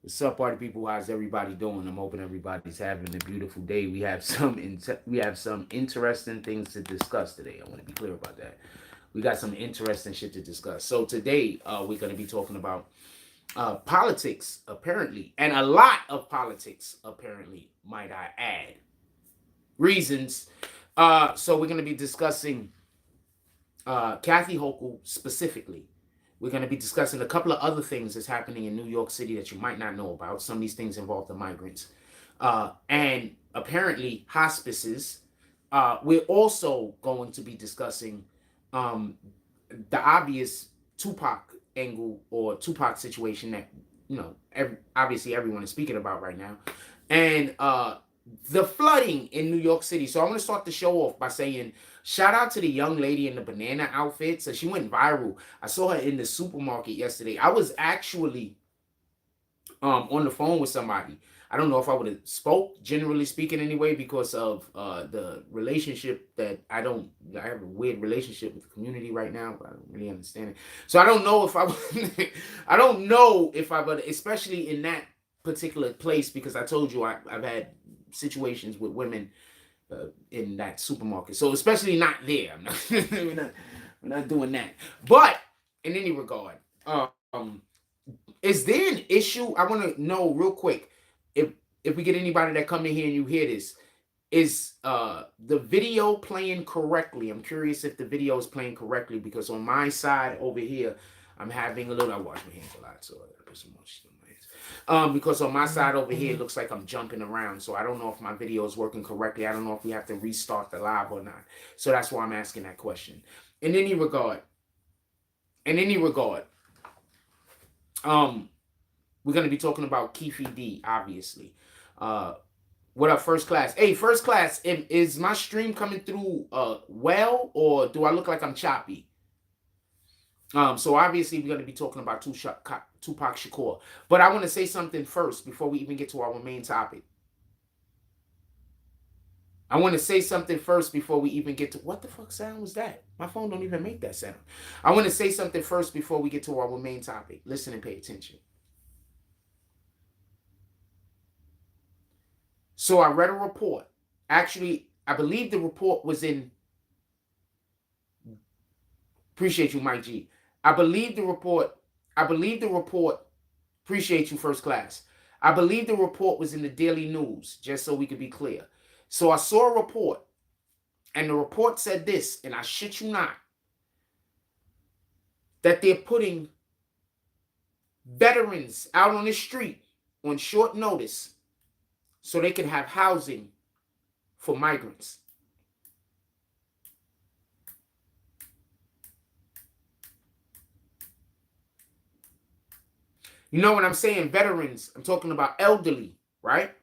What's up, party people? How's everybody doing? I'm hoping everybody's having a beautiful day. We have some interesting things to discuss today. I want to be clear about that. We got some interesting shit to discuss. So today, we're going to be talking about politics, apparently, and a lot of politics, apparently, might I add. Reasons. So we're going to be discussing Kathy Hochul specifically. We're going to be discussing a couple of other things that's happening in New York City that you might not know about. Some of these things involve the migrants. And apparently, hospices. We're also going to be discussing the obvious Tupac angle or Tupac situation that, obviously everyone is speaking about right now. And the flooding in New York City. So I'm going to start the show off by saying shout out to the young lady in the banana outfit. So she went viral. I saw her in the supermarket yesterday. I was actually on the phone with somebody. I don't know if I would have spoke, generally speaking, anyway, because of the relationship that I have a weird relationship with the community right now, but I don't really understand it. So I don't know if I would, I don't know if I would, especially in that particular place, because I told you I've had situations with women in that supermarket. So especially not there. I'm not, we're not doing that. But in any regard, is there an issue? I want to know real quick if we get anybody that come in here and you hear this. Is the video playing correctly? I'm curious if the video is playing correctly because on my side over here, I'm having a little. I wash my hands a lot, so I gotta put some more shit on my hands. Because on my side over here, it looks like I'm jumping around, so I don't know if my video is working correctly. I don't know if we have to restart the live or not. So that's why I'm asking that question. In any regard, we're gonna be talking about Keefe D, obviously. What up, first class? Hey, first class, is my stream coming through well, or do I look like I'm choppy? So obviously we're going to be talking about Tupac Shakur. But I want to say something first before we even get to our main topic. I want to say something first before we even get to... What the fuck sound was that? My phone don't even make that sound. I want to say something first before we get to our main topic. Listen and pay attention. So I read a report. Actually, I believe the report was in... Appreciate you, Mike G. I believe the report... Appreciate you, first class. I believe the report was in the Daily News, just so we could be clear. So I saw a report, and the report said this, and I shit you not, that they're putting veterans out on the street on short notice so they can have housing for migrants. You know what I'm saying? Veterans, I'm talking about elderly, right?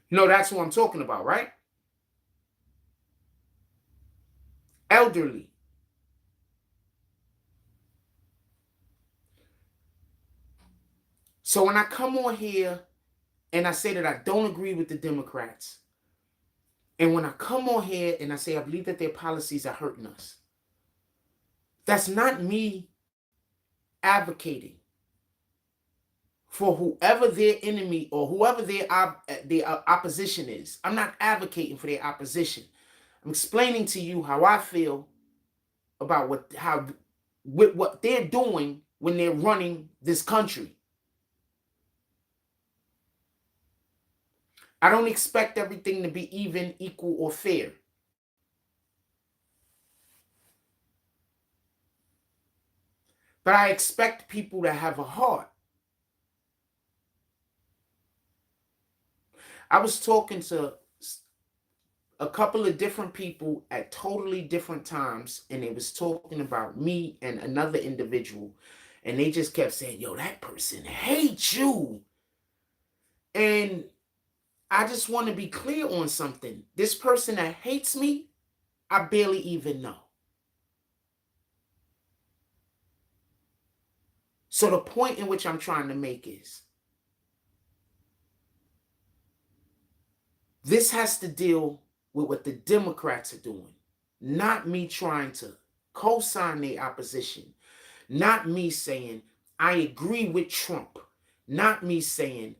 You know, that's who I'm talking about, right? Elderly. So when I come on here and I say that I don't agree with the Democrats, and when I come on here and I say I believe that their policies are hurting us, that's not me advocating for whoever their enemy or whoever their opposition is. I'm not advocating for their opposition. I'm explaining to you how I feel about what they're doing when they're running this country. I don't expect everything to be even, equal, or fair. But I expect people to have a heart. I was talking to a couple of different people at totally different times, and they was talking about me and another individual, and they just kept saying, yo, that person hates you. And I just want to be clear on something. This person that hates me, I barely even know. So the point in which I'm trying to make is, this has to deal with what the Democrats are doing, not me trying to co-sign the opposition, not me saying I agree with Trump, not me saying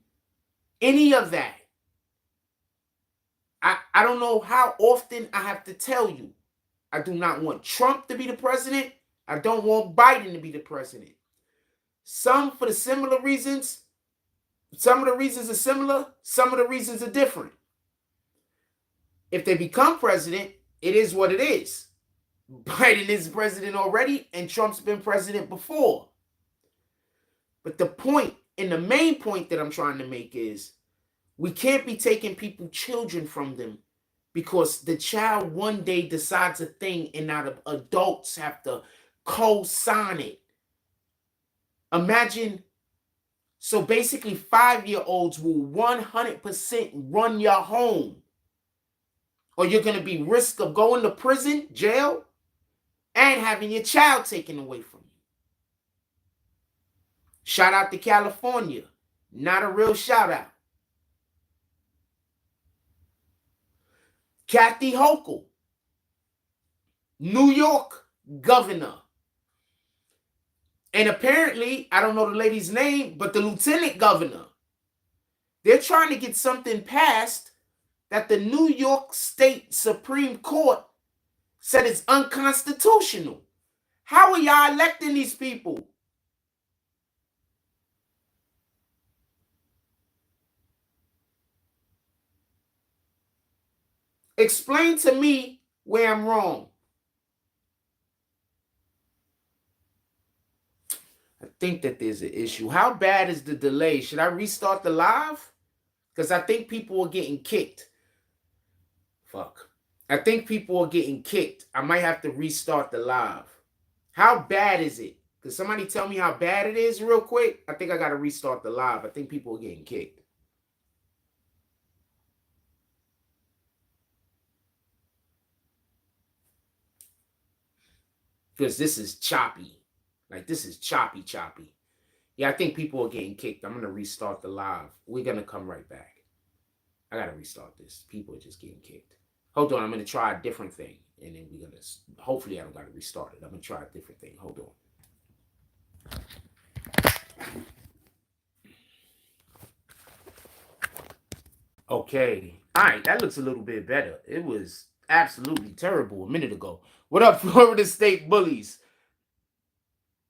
any of that. I don't know how often I have to tell you, I do not want Trump to be the president. I don't want Biden to be the president. Some for the similar reasons. Some of the reasons are similar. Some of the reasons are different. If they become president, it is what it is. Biden is president already, and Trump's been president before. But the point, and the main point that I'm trying to make is, we can't be taking people's children from them because the child one day decides a thing and now the adults have to co-sign it. Imagine, so basically 5-year-olds will 100% run your home, or you're going to be risk of going to prison, jail, and having your child taken away from you. Shout out to California. Not a real shout out. Kathy Hocul, New York governor. And apparently, I don't know the lady's name, but the lieutenant governor. They're trying to get something passed that the New York State Supreme Court said is unconstitutional. How are y'all electing these people? Explain to me where I'm wrong. I think that there's an issue. How bad is the delay? Should I restart the live? Because I think people are getting kicked. Fuck. I think people are getting kicked. I might have to restart the live. How bad is it? Because somebody tell me how bad it is real quick. I think I got to restart the live. I think people are getting kicked. Because this is choppy. Like, this is choppy. Yeah, I think people are getting kicked. I'm going to restart the live. We're going to come right back. I got to restart this. People are just getting kicked. Hold on. I'm going to try a different thing. And then we're going to, hopefully I don't got to restart it. I'm going to try a different thing. Hold on. Okay. All right. That looks a little bit better. It was absolutely terrible a minute ago. What up, Florida State bullies?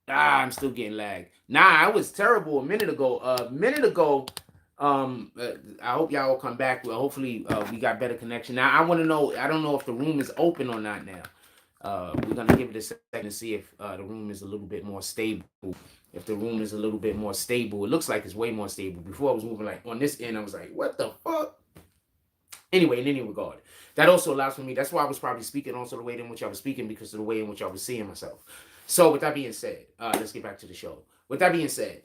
I'm still getting lagged. Nah, it was terrible a minute ago. I hope y'all will come back. Well, hopefully we got better connection. Now, I want to know, I don't know if the room is open or not now. We're going to give it a second to see if the room is a little bit more stable. If the room is a little bit more stable. It looks like it's way more stable. Before I was moving like on this end, I was like, what the fuck? Anyway, in any regard, that also allows for me. That's why I was probably speaking also the way in which I was speaking, because of the way in which I was seeing myself. So with that being said, let's get back to the show. With that being said,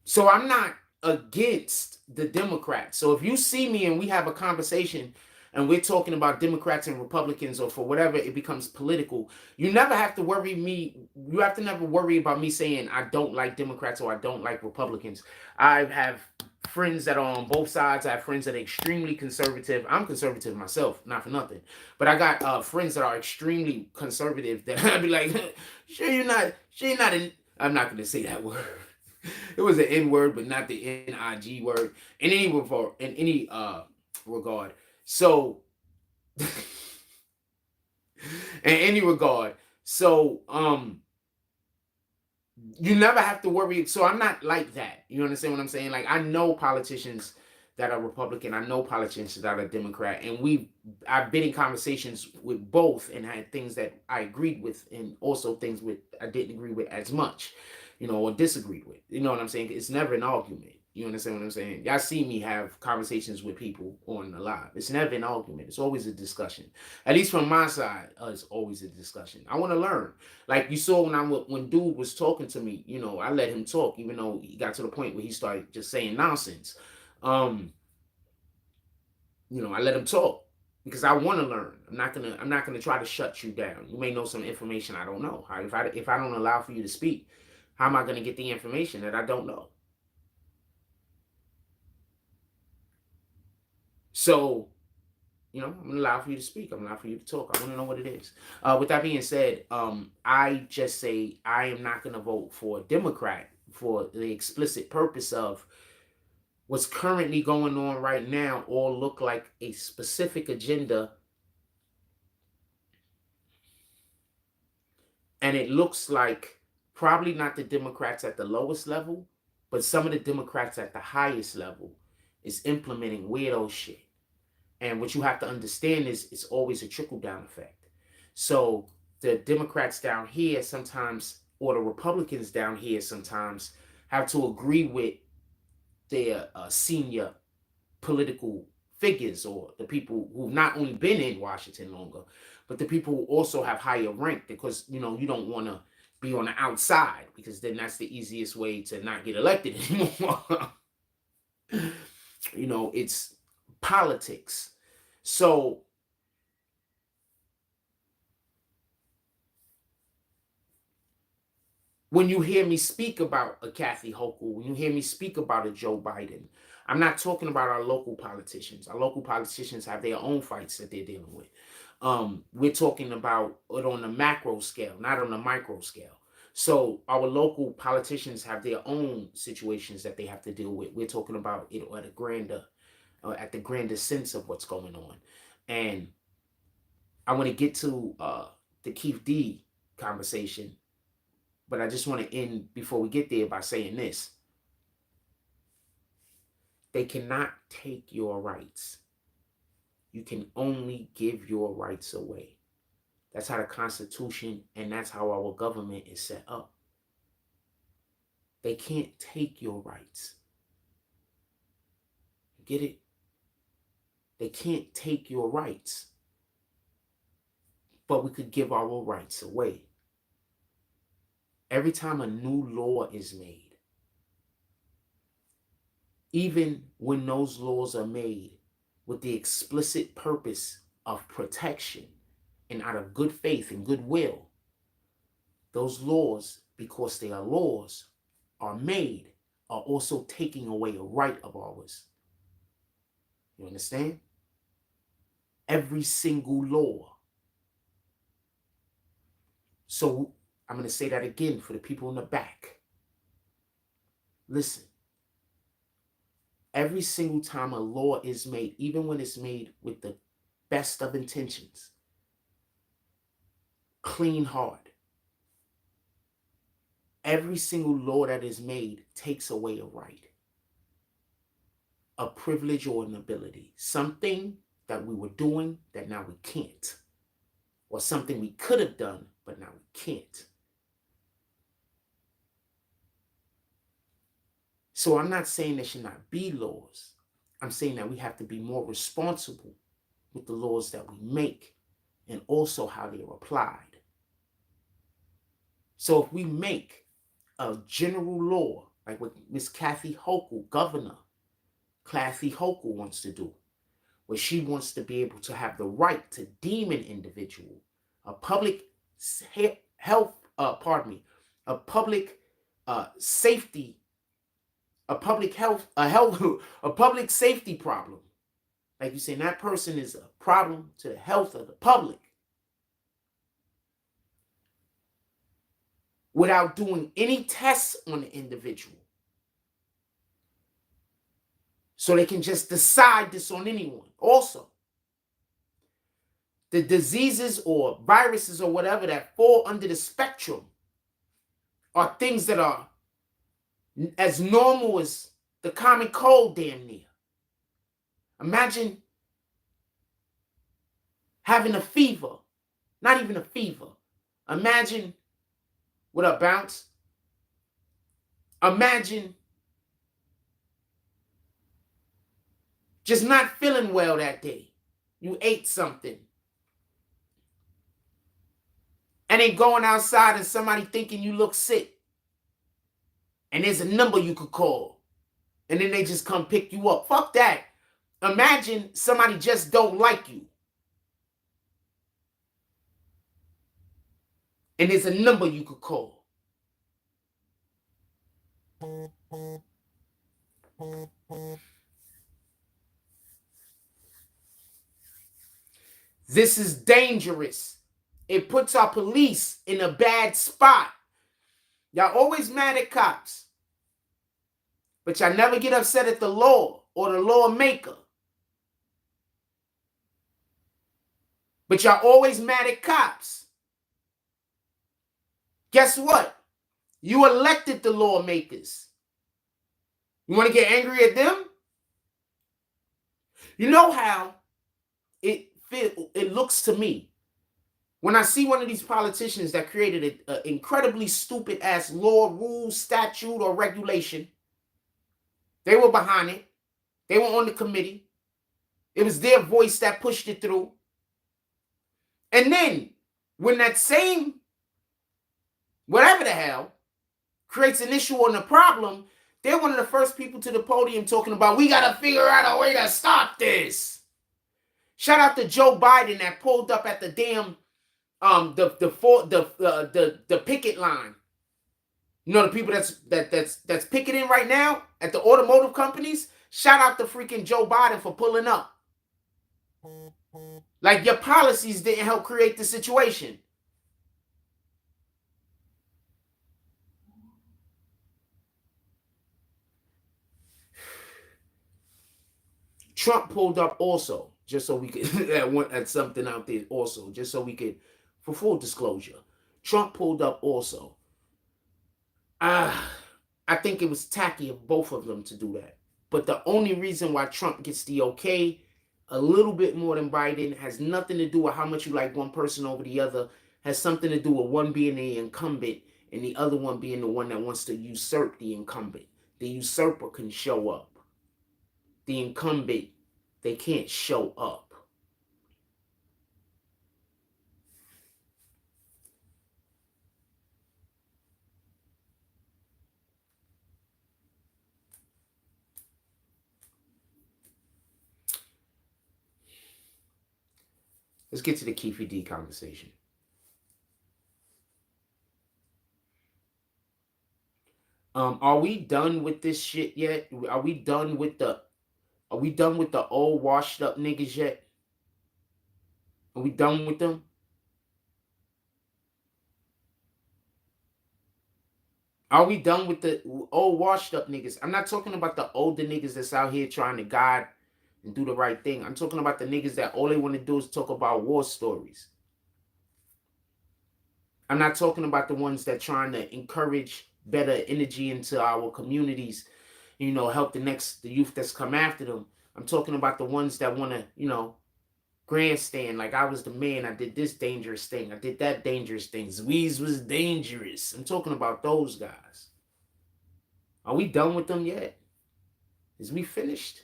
so I'm not against the Democrats. So if you see me and we have a conversation and we're talking about Democrats and Republicans, or for whatever it becomes political, you never have to worry me. You have to never worry about me saying I don't like Democrats or I don't like Republicans. I have friends that are on both sides. I have friends that are extremely conservative. I'm conservative myself, not for nothing. But I got friends that are extremely conservative that I'd be like, sure you're not, I'm not going to say that word. It was an N word, but not the N-I-G word. In any regard. So, in any regard. So, you never have to worry. So I'm not like that. You understand what I'm saying? Like, I know politicians that are Republican. I know politicians that are Democrat. And I've been in conversations with both and had things that I agreed with and also things with I didn't agree with as much, or disagreed with. You know what I'm saying? It's never an argument. You understand what I'm saying? Y'all see me have conversations with people on the live. It's never an argument. It's always a discussion. At least from my side, it's always a discussion. I want to learn. Like you saw when dude was talking to me, I let him talk, even though he got to the point where he started just saying nonsense. I let him talk because I want to learn. I'm not gonna try to shut you down. You may know some information I don't know. If I don't allow for you to speak, how am I gonna get the information that I don't know? So, I'm gonna allow for you to speak. I'm gonna allow for you to talk. I want to know what it is. With that being said, I just say I am not gonna vote for a Democrat for the explicit purpose of what's currently going on right now. All look like a specific agenda, and it looks like probably not the Democrats at the lowest level, but some of the Democrats at the highest level is implementing weirdo shit. And what you have to understand is it's always a trickle-down effect. So the Democrats down here sometimes, or the Republicans down here sometimes, have to agree with their senior political figures, or the people who've not only been in Washington longer, but the people who also have higher rank, because you don't want to be on the outside, because then that's the easiest way to not get elected anymore. It's politics. So when you hear me speak about a Kathy Hochul, when you hear me speak about a Joe Biden, I'm not talking about our local politicians. Our local politicians have their own fights that they're dealing with. We're talking about it on the macro scale, not on the micro scale. So our local politicians have their own situations that they have to deal with. We're talking about it at the grander sense of what's going on. And I want to get to the Keith D conversation, but I just want to end before we get there by saying this. They cannot take your rights. You can only give your rights away. That's how the Constitution and that's how our government is set up. They can't take your rights. Get it? They can't take your rights. But we could give our rights away. Every time a new law is made, even when those laws are made with the explicit purpose of protection and out of good faith and goodwill, those laws, because they are laws, are made, are also taking away a right of ours. You understand? Every single law. So I'm going to say that again for the people in the back. Listen. Every single time a law is made, even when it's made with the best of intentions, clean heart, every single law that is made takes away a right, a privilege, or an ability, something that we were doing that now we can't, or something we could have done but now we can't. So I'm not saying there should not be laws. I'm saying that we have to be more responsible with the laws that we make and also how they are applied. So if we make a general law, like what Miss Kathy Hochul, Governor Kathy Hochul, wants to do, where she wants to be able to have the right to deem an individual a public health, a public safety, a public health, a public safety problem. Like you saying, that person is a problem to the health of the public, without doing any tests on the individual. So they can just decide this on anyone. Also, the diseases or viruses or whatever that fall under the spectrum are things that are as normal as the common cold, damn near. Imagine having a fever, not even a fever. Imagine, what up, Bounce? Imagine just not feeling well that day. You ate something. And then going outside and somebody thinking you look sick. And there's a number you could call. And then they just come pick you up. Fuck that. Imagine somebody just don't like you. And there's a number you could call. This is dangerous. It puts our police in a bad spot. Y'all always mad at cops, but y'all never get upset at the law or the lawmaker. But y'all always mad at cops. Guess what? You elected the lawmakers. You want to get angry at them? You know how it looks to me when I see one of these politicians that created an incredibly stupid ass law, rule, statute, or regulation. They were behind it. They were on the committee. It was their voice that pushed it through. And then when that same whatever the hell creates an issue on the problem, they're one of the first people to the podium talking about, we got to figure out a way to stop this. Shout out to Joe Biden that pulled up at the damn the picket line. You know, the people that's picketing right now at the automotive companies. Shout out to freaking Joe Biden for pulling up. Like your policies didn't help create the situation. Trump pulled up also, just so we could at something out there also, just so we could, for full disclosure. Trump pulled up also. I think it was tacky of both of them to do that. But the only reason why Trump gets the okay a little bit more than Biden has nothing to do with how much you like one person over the other. Has something to do with one being the incumbent and the other one being the one that wants to usurp the incumbent. The usurper can show up. The incumbent, they can't show up. Let's get to the Keefe D conversation. Are we done with this shit yet? Are we done with the old washed up niggas yet? Are we done with them? Are we done with the old washed up niggas? I'm not talking about the older niggas that's out here trying to guide and do the right thing. I'm talking about the niggas that all they want to do is talk about war stories. I'm not talking about the ones that trying to encourage better energy into our communities, you know, help the youth that's come after them. I'm talking about the ones that want to, you know, grandstand like I was the man. I did this dangerous thing. I did that dangerous thing. Zweez was dangerous. I'm talking about those guys. Are we done with them yet? Is we finished?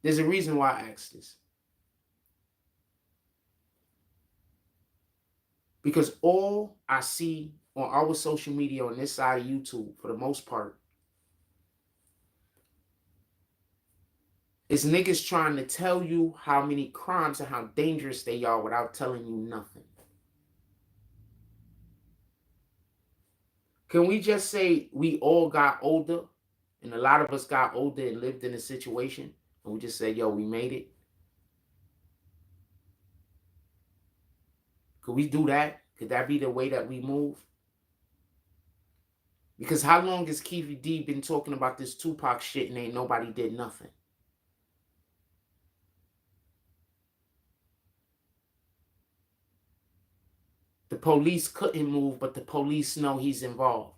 There's a reason why I asked this. Because all I see on our social media on this side of YouTube, for the most part, is niggas trying to tell you how many crimes and how dangerous they are without telling you nothing. Can we just say we all got older, and a lot of us got older and lived in a situation, and we just said, yo, we made it? Could we do that? Could that be the way that we move? Because how long has Keefe D been talking about this Tupac shit and ain't nobody did nothing? The police couldn't move, but the police know he's involved.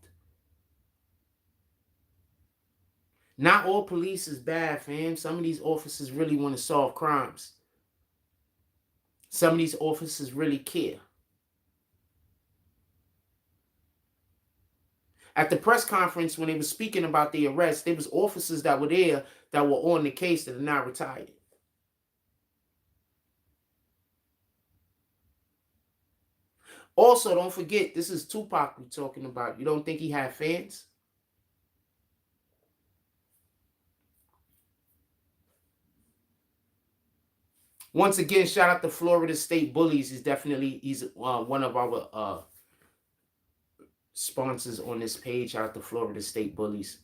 Not all police is bad, fam. Some of these officers really want to solve crimes. Some of these officers really care. At the press conference, when they were speaking about the arrest, there was officers that were there that were on the case that are now retired. Also, don't forget, this is Tupac we're talking about. You don't think he had fans? Once again, shout out to Florida State Bullies. He's one of our sponsors on this page. Shout out to Florida State Bullies.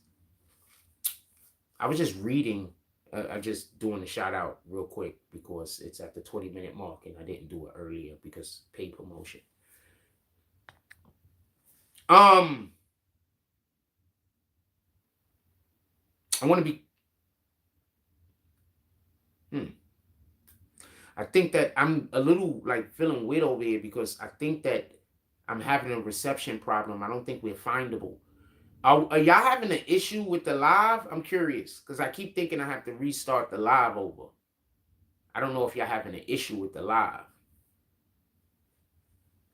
I was just reading. I'm just doing a shout out real quick because it's at the 20-minute mark and I didn't do it earlier because paid promotion. I want to be. I think that I'm a little like feeling weird over here because I think that I'm having a reception problem. I don't think we're findable. Are y'all having an issue with the live? I'm curious because I keep thinking I have to restart the live over. I don't know if y'all having an issue with the live.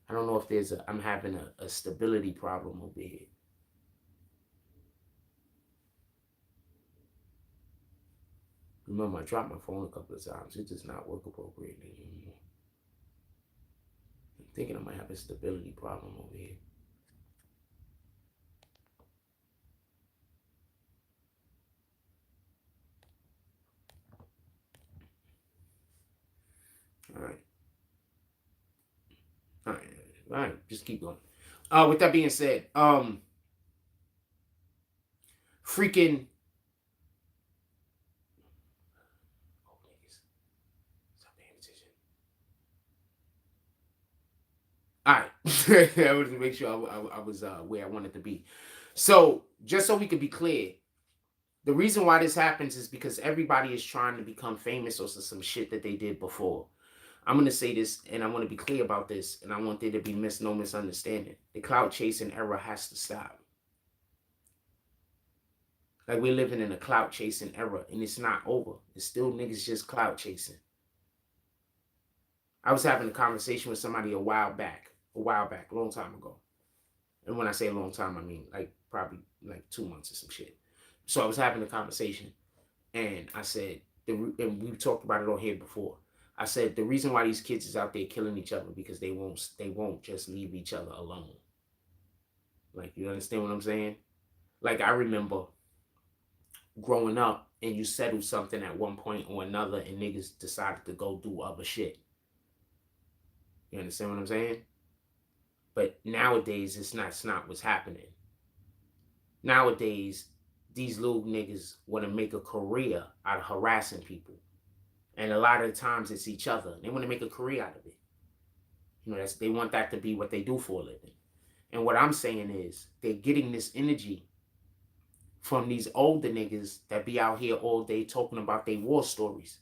I don't know if I'm having a stability problem over here. Remember, I dropped my phone a couple of times. It does not work appropriately anymore. I'm thinking I might have a stability problem over here. All right. All right. All right. Just keep going. With that being said, freaking. Oh, niggas. Stop paying attention. All right. I wanted to make sure I was where I wanted to be. So, just so we could be clear, the reason why this happens is because everybody is trying to become famous or some shit that they did before. I'm going to say this, and I want to be clear about this, and I want there to be no misunderstanding. The clout chasing era has to stop. Like, we're living in a clout chasing era, and it's not over. It's still niggas just clout chasing. I was having a conversation with somebody a while back, a long time ago. And when I say a long time, I mean like probably like 2 months or some shit. So I was having a conversation, and I said, and we talked about it on here before. I said the reason why these kids is out there killing each other because they won't just leave each other alone. Like, you understand what I'm saying? Like, I remember growing up and you settled something at one point or another and niggas decided to go do other shit. You understand what I'm saying? But nowadays it's not what's happening. Nowadays, these little niggas want to make a career out of harassing people. And a lot of the times it's each other. They want to make a career out of it. You know, they want that to be what they do for a living. And what I'm saying is they're getting this energy from these older niggas that be out here all day talking about their war stories.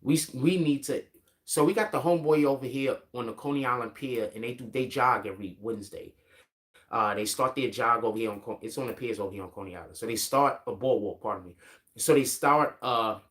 We need to. So we got the homeboy over here on the Coney Island Pier, and they jog every Wednesday. They start their jog over here it's on the piers over here on Coney Island. So they start a boardwalk, pardon me. So they start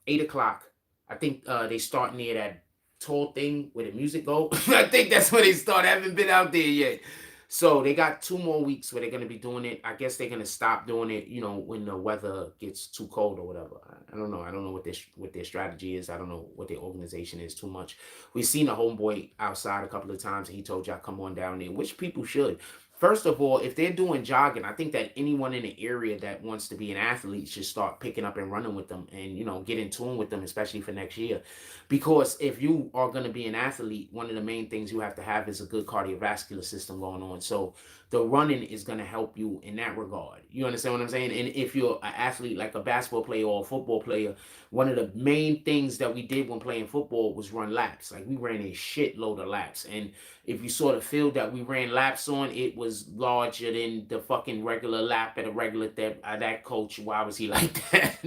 8 o'clock. I think they start near that tall thing where the music go. I think that's where they start. I haven't been out there yet. So they got 2 more weeks where they're gonna be doing it. I guess they're gonna stop doing it, you know, when the weather gets too cold or whatever. I don't know. I don't know what their strategy is. I don't know what their organization is too much. We've seen a homeboy outside a couple of times, and he told y'all come on down there, which people should. First of all, if they're doing jogging, I think that anyone in the area that wants to be an athlete should start picking up and running with them and, you know, get in tune with them, especially for next year. Because if you are going to be an athlete, one of the main things you have to have is a good cardiovascular system going on. So the running is going to help you in that regard. You understand what I'm saying? And if you're an athlete like a basketball player or a football player, one of the main things that we did when playing football was run laps. Like, we ran a shitload of laps. And if you saw the field that we ran laps on, it was larger than the fucking regular lap at a regular that coach. Why was he like that?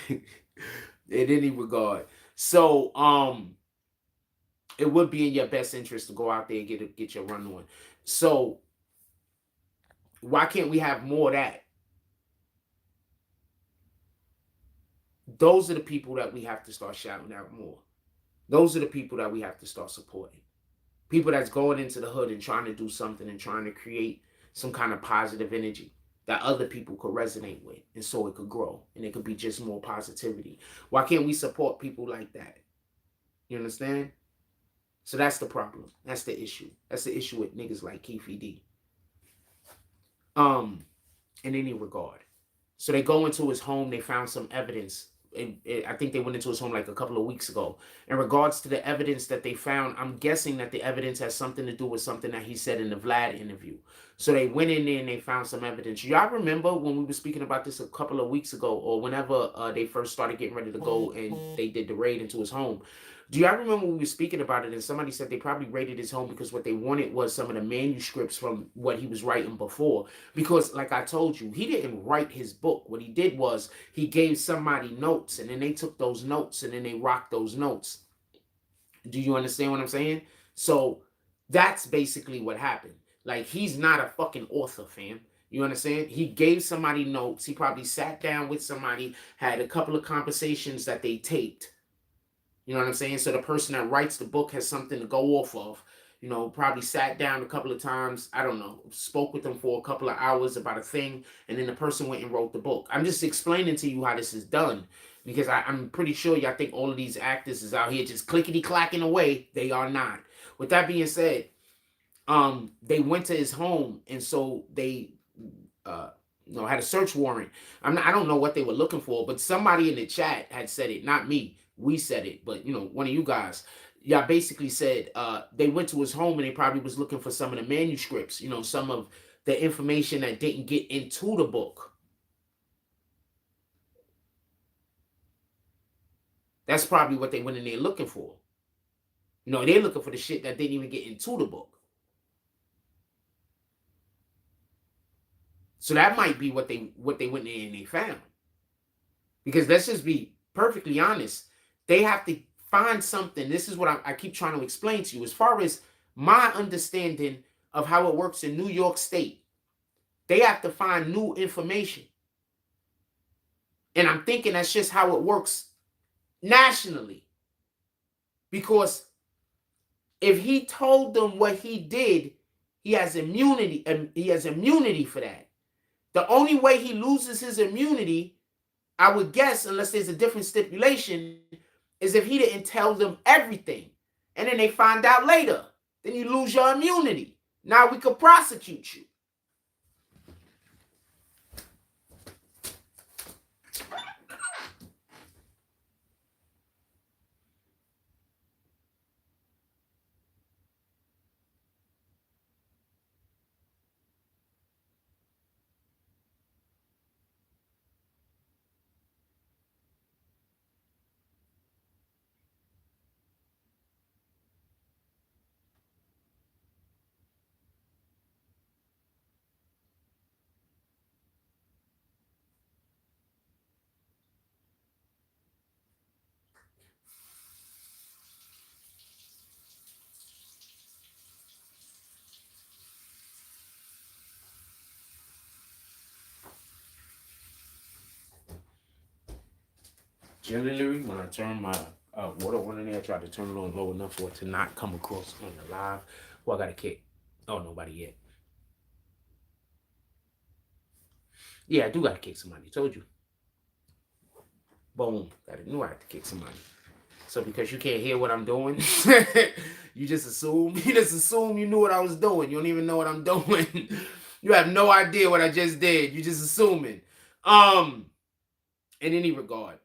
In any regard. So it would be in your best interest to go out there and get your run on. So why can't we have more of that? Those are the people that we have to start shouting out more. Those are the people that we have to start supporting. People that's going into the hood and trying to do something and trying to create some kind of positive energy that other people could resonate with, and so it could grow and it could be just more positivity. Why can't we support people like that? You understand? So that's the problem. That's the issue. That's the issue with niggas like Keefe D. In any regard. So they go into his home, they found some evidence. I think they went into his home like a couple of weeks ago. In regards to the evidence that they found, I'm guessing that the evidence has something to do with something that he said in the Vlad interview. So they went in there and they found some evidence. Y'all remember when we were speaking about this a couple of weeks ago, or whenever they first started getting ready to go and they did the raid into his home? Do y'all remember we were speaking about it and somebody said they probably raided his home because what they wanted was some of the manuscripts from what he was writing before? Because like I told you, he didn't write his book. What he did was he gave somebody notes and then they took those notes and then they rocked those notes. Do you understand what I'm saying? So that's basically what happened. Like, he's not a fucking author, fam. You understand? He gave somebody notes. He probably sat down with somebody, had a couple of conversations that they taped. You know what I'm saying? So the person that writes the book has something to go off of. You know, probably sat down a couple of times. I don't know. Spoke with them for a couple of hours about a thing. And then the person went and wrote the book. I'm just explaining to you how this is done. Because I'm pretty sure y'all think all of these actors is out here just clickety-clacking away. They are not. With that being said, they went to his home. And so they had a search warrant. I don't know what they were looking for. But somebody in the chat had said it. Not me. We said it, but one of you guys, y'all basically said they went to his home and they probably was looking for some of the manuscripts, some of the information that didn't get into the book. That's probably what they went in there looking for. They're looking for the shit that didn't even get into the book. So that might be what they went in there and they found. Because let's just be perfectly honest. They have to find something. This is what I keep trying to explain to you. As far as my understanding of how it works in New York State, they have to find new information. And I'm thinking that's just how it works nationally. Because if he told them what he did, he has immunity. He has immunity for that. The only way he loses his immunity, I would guess, unless there's a different stipulation, is if he didn't tell them everything. And then they find out later. Then you lose your immunity. Now we could prosecute you. Generally, when I turn my water on in there, I try to turn it on low enough for it to not come across on the live. Well, I got a kick. Oh, nobody yet. Yeah, I do got to kick somebody. Told you. Boom. Knew I had to kick somebody. So because you can't hear what I'm doing, you just assume you knew what I was doing. You don't even know what I'm doing. You have no idea what I just did. You just assuming. In any regard.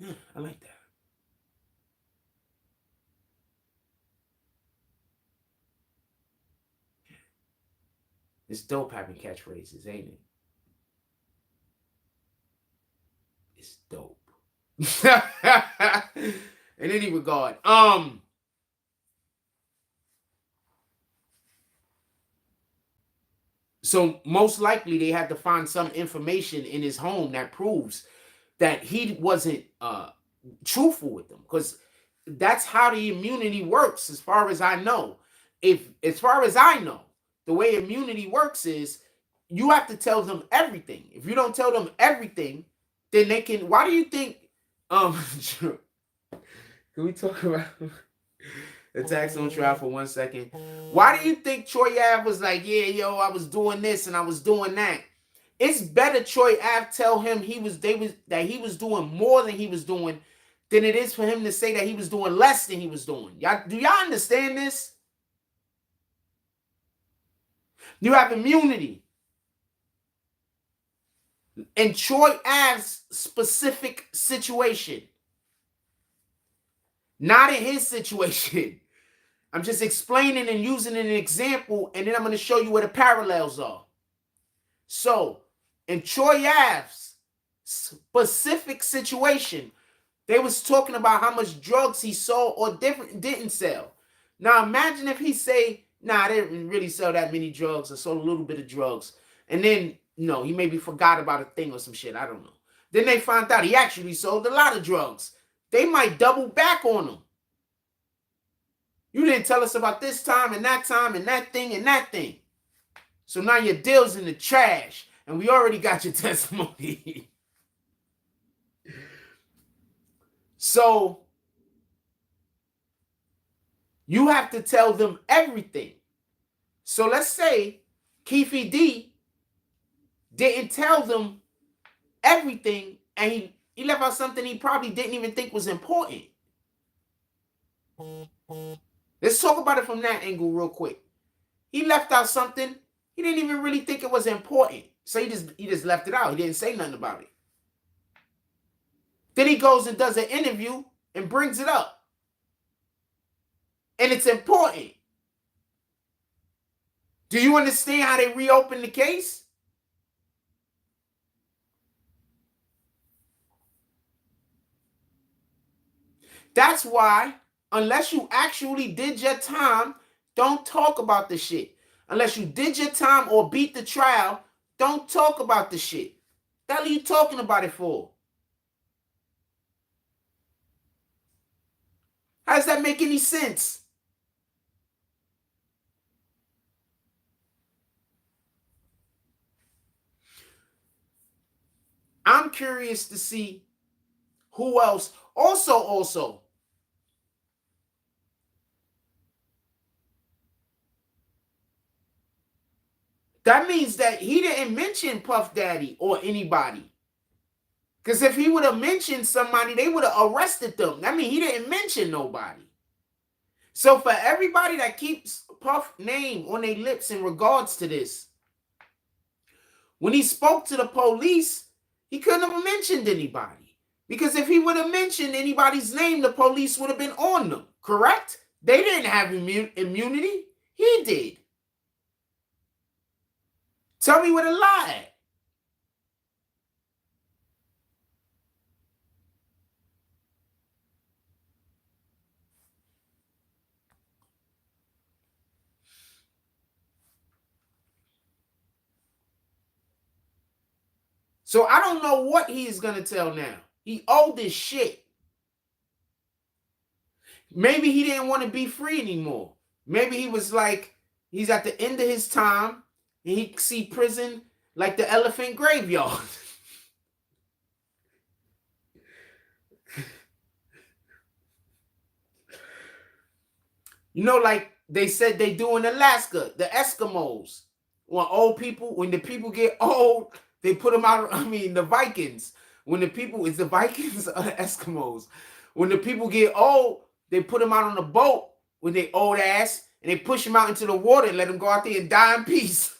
Yeah, I like that. It's dope having catchphrases, ain't it? It's dope. In any regard, so most likely they had to find some information in his home that proves that he wasn't truthful with them, because that's how the immunity works, as far as I know. As far as I know, the way immunity works is you have to tell them everything. If you don't tell them everything, then they can. Why do you think? Can we talk about attacks on trial for 1 second? Why do you think Troy Ave was like, yeah, yo, I was doing this and I was doing that? It's better Troy Ave tell him that he was doing more than he was doing than it is for him to say that he was doing less than he was doing. Do y'all understand this? You have immunity. in Troy Ave's specific situation. Not in his situation. I'm just explaining and using an example, and then I'm going to show you where the parallels are. So, in Troy Ave's specific situation, they was talking about how much drugs he sold or didn't sell. Now, imagine if he say, nah, I didn't really sell that many drugs. I sold a little bit of drugs. And then, he maybe forgot about a thing or some shit. I don't know. Then they found out he actually sold a lot of drugs. They might double back on him. You didn't tell us about this time and that thing and that thing. So now your deal's in the trash, and we already got your testimony. So you have to tell them everything. So let's say Keefe D didn't tell them everything, and he left out something he probably didn't even think was important. Let's talk about it from that angle real quick. He left out something he didn't even really think it was important. So he just left it out. He didn't say nothing about it. Then he goes and does an interview and brings it up. And it's important. Do you understand how they reopened the case? That's why, unless you actually did your time, don't talk about the shit. Unless you did your time or beat the trial, don't talk about the shit. The hell are you talking about it for? How does that make any sense? I'm curious to see who else. Also, that means that he didn't mention Puff Daddy or anybody. Because if he would have mentioned somebody, they would have arrested them. That means he didn't mention nobody. So for everybody that keeps Puff's name on their lips in regards to this, when he spoke to the police, he couldn't have mentioned anybody. Because if he would have mentioned anybody's name, the police would have been on them. Correct? They didn't have immunity. He did. Tell me where the lie at. So I don't know what he is going to tell now. He owed this shit. Maybe he didn't want to be free anymore. Maybe he was like, he's at the end of his time, and he see prison like the elephant graveyard. Like they said they do in Alaska, the Eskimos. When the people get old, they put them out. The Vikings. When the people, it's the Vikings or the Eskimos. When the people get old, they put them out on a boat with their old ass, and they push them out into the water and let them go out there and die in peace.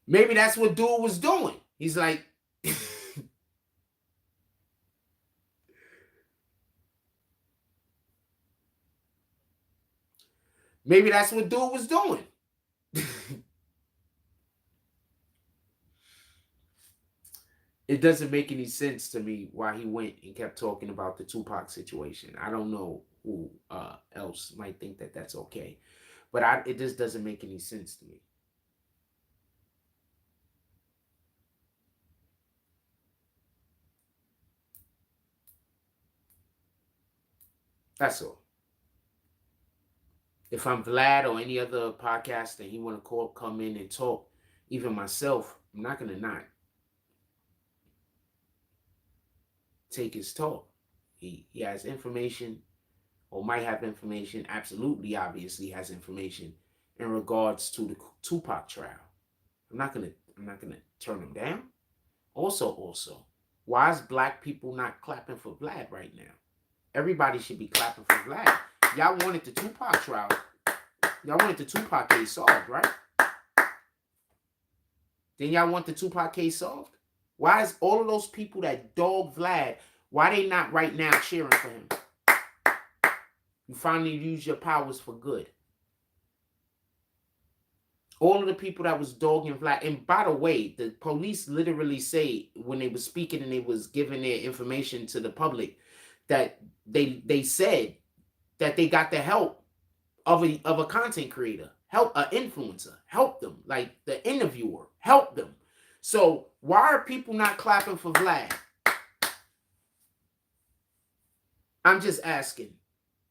Maybe that's what dude was doing. He's like, maybe that's what dude was doing. It doesn't make any sense to me why he went and kept talking about the Tupac situation. I don't know who else might think that that's okay. But it just doesn't make any sense to me. That's all. If I'm Vlad or any other podcast and he want to come in and talk, even myself, I'm not going to not take his talk. He has information, or might have information, absolutely, obviously has information in regards to the Tupac trial. I'm not gonna turn him down. Also, why is black people not clapping for Vlad right now? Everybody should be clapping for Vlad. Y'all wanted the Tupac trial. Y'all wanted the Tupac case solved, right? Then y'all want the Tupac case solved? Why is all of those people that dog Vlad, why they not right now cheering for him? You finally use your powers for good. All of the people that was dogging Vlad, and by the way, the police literally say when they were speaking and they was giving their information to the public that they said that they got the help of a content creator, help an influencer, help them, like the interviewer, help them. So why are people not clapping for Vlad? I'm just asking.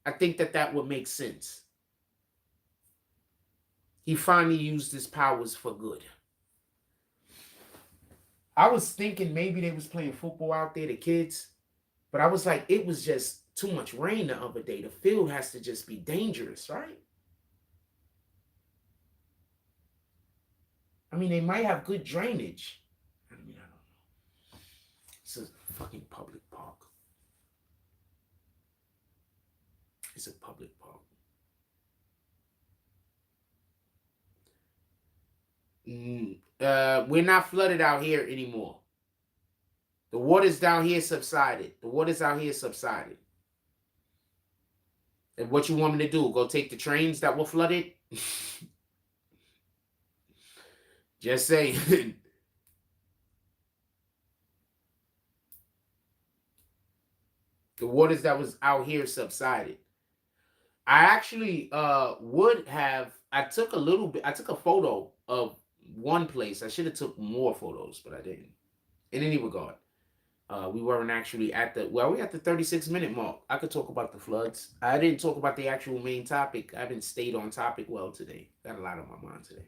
I think that would make sense. He finally used his powers for good. I was thinking maybe they was playing football out there, the kids, but I was like, it was just too much rain the other day. The field has to just be dangerous, right? I mean, they might have good drainage. I mean, I don't know. It's a fucking public park. It's a public park. We're not flooded out here anymore. The waters down here subsided. The waters out here subsided. And what you want me to do? Go take the trains that were flooded? Just saying. The waters that was out here subsided. I actually would have. I took a photo of one place. I should have took more photos, but I didn't. In any regard, we weren't actually at the. Well, we're at the 36-minute mark. I could talk about the floods. I didn't talk about the actual main topic. I haven't stayed on topic well today. Got a lot on my mind today.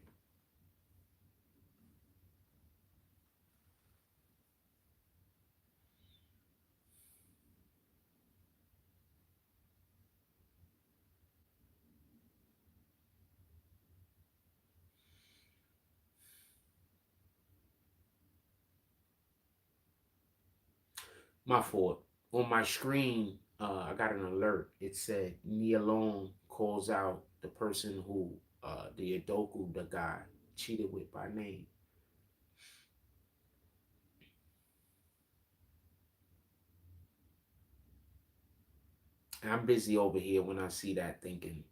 My fault. On my screen, I got an alert. It said Nia Long calls out the person who the Adoku, the guy, cheated with by name. And I'm busy over here when I see that thinking.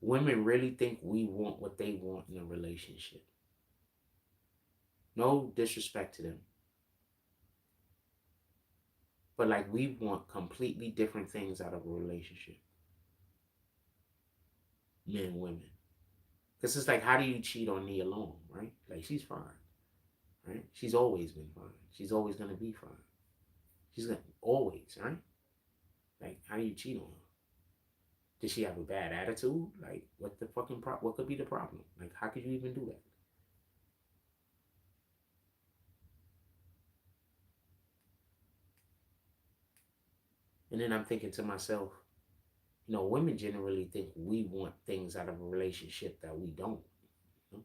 Women really think we want what they want in a relationship. No disrespect to them. But like we want completely different things out of a relationship. Men and women. Because it's like, how do you cheat on Nia Long, right? Like, she's fine. Right? She's always been fine. She's always going to be fine. She's going to always, right? Like, how do you cheat on her? Did she have a bad attitude? Like, what the fucking what could be the problem? Like, how could you even do that? And then I'm thinking to myself, you know, women generally think we want things out of a relationship that we don't. You know?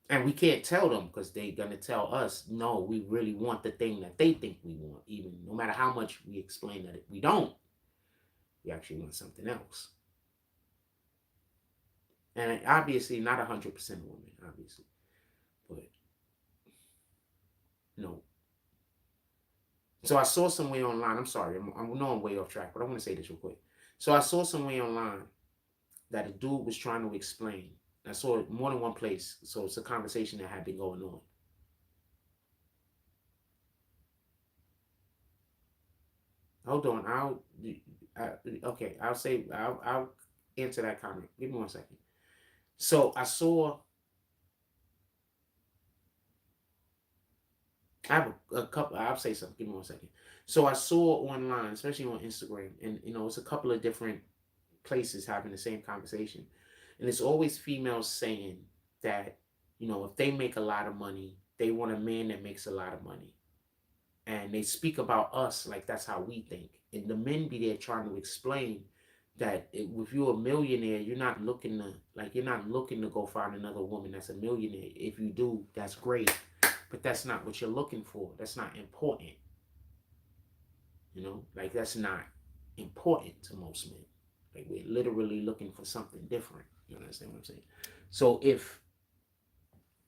And we can't tell them because they're going to tell us, no, we really want the thing that they think we want, even no matter how much we explain that we don't. We actually want something else. And obviously, not 100% women, obviously. But, you know. So I saw somewhere online, I'm sorry, I'm way off track, but I want to say this real quick. So I saw somewhere online that a dude was trying to explain. I saw it more than one place, so it's a conversation that had been going on. Hold on, I'll answer that comment. Give me 1 second. So I have a couple. I'll say something. Give me 1 second. So I saw online, especially on Instagram, and you know, it's a couple of different places having the same conversation. And it's always females saying that, you know, if they make a lot of money, they want a man that makes a lot of money. And they speak about us like that's how we think. And the men be there trying to explain that if you're a millionaire, you're not looking to go find another woman that's a millionaire. If you do, that's great, but that's not what you're looking for. That's not important. Like that's not important to most men. Like we're literally looking for something different. You understand what I'm saying? So if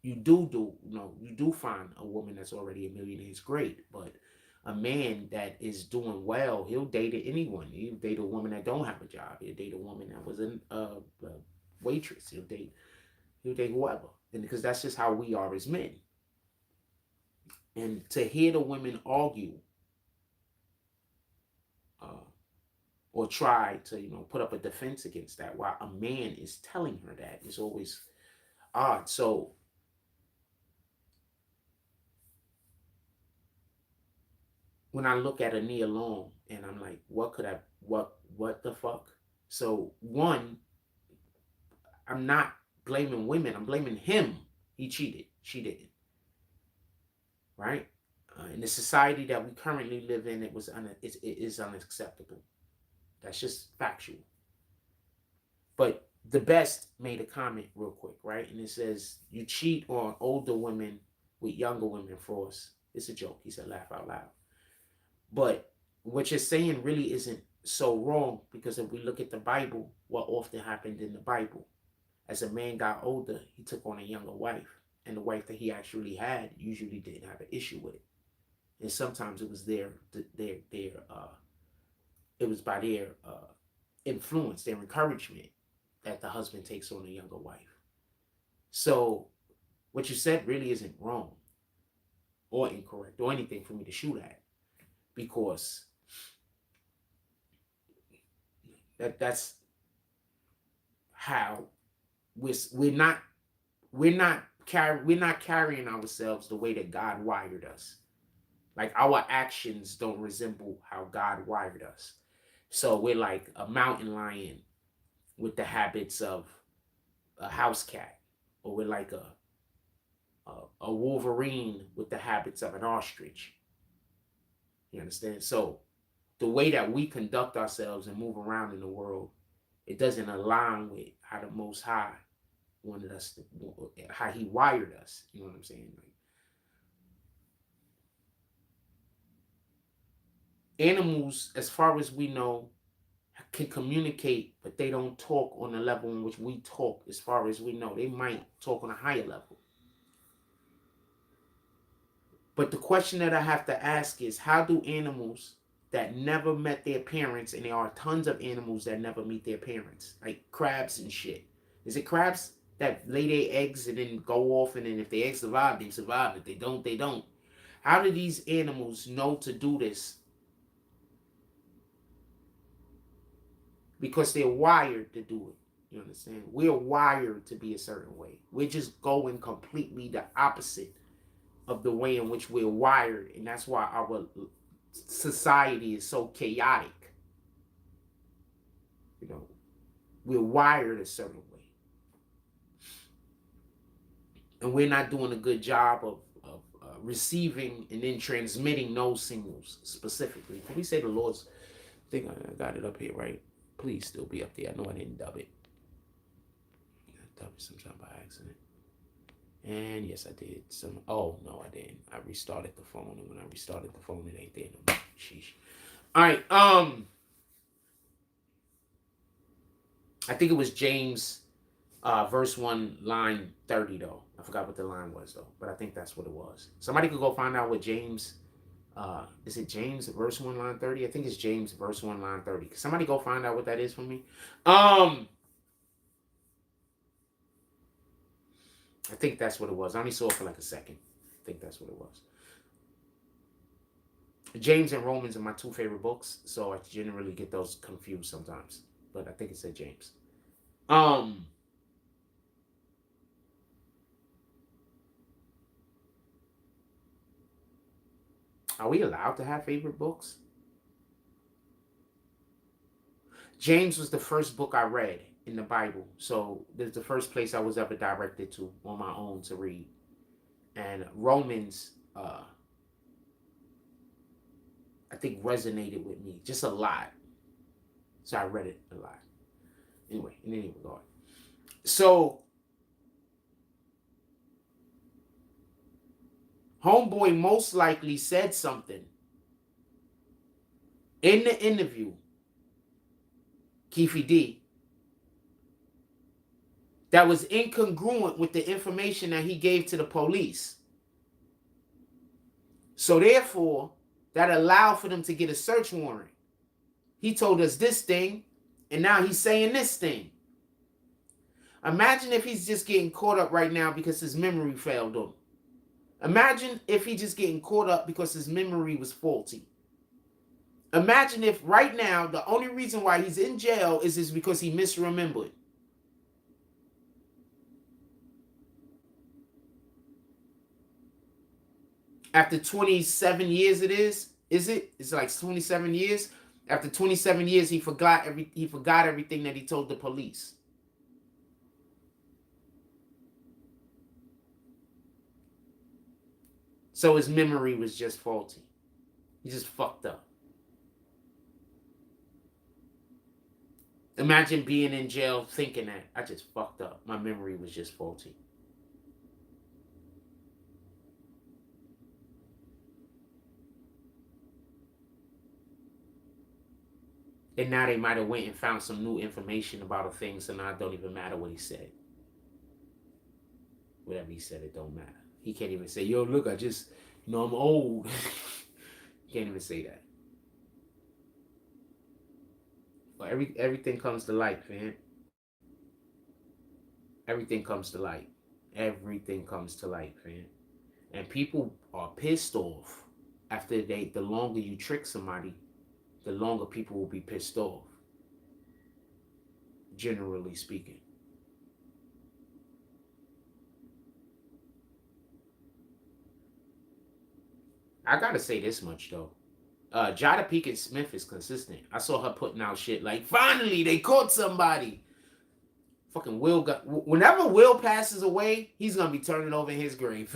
you do find a woman that's already a millionaire, it's great, but a man that is doing well, he'll date anyone. He'll date a woman that don't have a job. He'll date a woman that was a waitress. He'll date whoever, and because that's just how we are as men. And to hear the women argue or try to put up a defense against that while a man is telling her that is always odd. So when I look at Nia Long and I'm like, what the fuck? So one, I'm not blaming women. I'm blaming him. He cheated. She didn't. Right? In the society that we currently live in, it is unacceptable. That's just factual. But the Best made a comment real quick, right? And it says, you cheat on older women with younger women, Frost. It's a joke. He said, laugh out loud. But what you're saying really isn't so wrong, because if we look at the Bible, what often happened in the Bible, as a man got older, he took on a younger wife, and the wife that he actually had usually didn't have an issue with it, and sometimes it was it was by their influence, their encouragement, that the husband takes on a younger wife. So what you said really isn't wrong or incorrect or anything for me to shoot at, because that's how we're not carrying ourselves the way that God wired us. Like our actions don't resemble how God wired us. So we're like a mountain lion with the habits of a house cat, or we're like a wolverine with the habits of an ostrich. You understand? So the way that we conduct ourselves and move around in the world, it doesn't align with how the Most High wanted us to, how he wired us. You know what I'm saying? Like, animals, as far as we know, can communicate, but they don't talk on the level in which we talk. As far as we know, they might talk on a higher level. But the question that I have to ask is, how do animals that never met their parents, and there are tons of animals that never meet their parents, like crabs and shit. Is it crabs that lay their eggs and then go off, and then if the eggs survive, they survive. If they don't, they don't. How do these animals know to do this? Because they're wired to do it. You understand? We're wired to be a certain way. We're just going completely the opposite of the way in which we're wired. And that's why our society is so chaotic. We're wired a certain way. And we're not doing a good job of receiving and then transmitting those signals specifically. Can we say the Lord's, I think I got it up here, right? Please still be up there. I know I didn't dub it. I dubbed it sometime by accident. And yes, I did. Oh, no, I didn't. I restarted the phone, and when I restarted the phone, it ain't there no more. Sheesh. All right. I think it was James, verse 1, line 30, though. I forgot what the line was, though, but I think that's what it was. Somebody could go find out what James, is it James, verse 1, line 30? I think it's James, verse 1, line 30. Can somebody go find out what that is for me? I think that's what it was. I only saw it for like a second. I think that's what it was. James and Romans are my two favorite books, so I generally get those confused sometimes. But I think it said James. Are we allowed to have favorite books? James was the first book I read in the Bible. So this is the first place I was ever directed to on my own to read. And Romans, I think, resonated with me just a lot. So I read it a lot. Anyway, in any regard. So homeboy most likely said something in the interview, Keefe D, that was incongruent with the information that he gave to the police. So therefore, that allowed for them to get a search warrant. He told us this thing, and now he's saying this thing. Imagine if he's just getting caught up right now because his memory failed him. Imagine if he's just getting caught up because his memory was faulty. Imagine if right now the only reason why he's in jail is because he misremembered. After 27 years it is it? It's like 27 years. After 27 years, he forgot everything that he told the police. So his memory was just faulty. He just fucked up. Imagine being in jail thinking that I just fucked up. My memory was just faulty. And now they might have went and found some new information about a thing, so now it don't even matter what he said. Whatever he said, it don't matter. He can't even say, yo, look, I'm old. He can't even say that. But everything comes to light, man. Everything comes to light. Everything comes to light, man. And people are pissed off after the longer you trick somebody, the longer people will be pissed off. Generally speaking. I gotta say this much though. Jada Pinkett Smith is consistent. I saw her putting out shit like, finally they caught somebody. Fucking Will whenever Will passes away, he's gonna be turning over in his grave.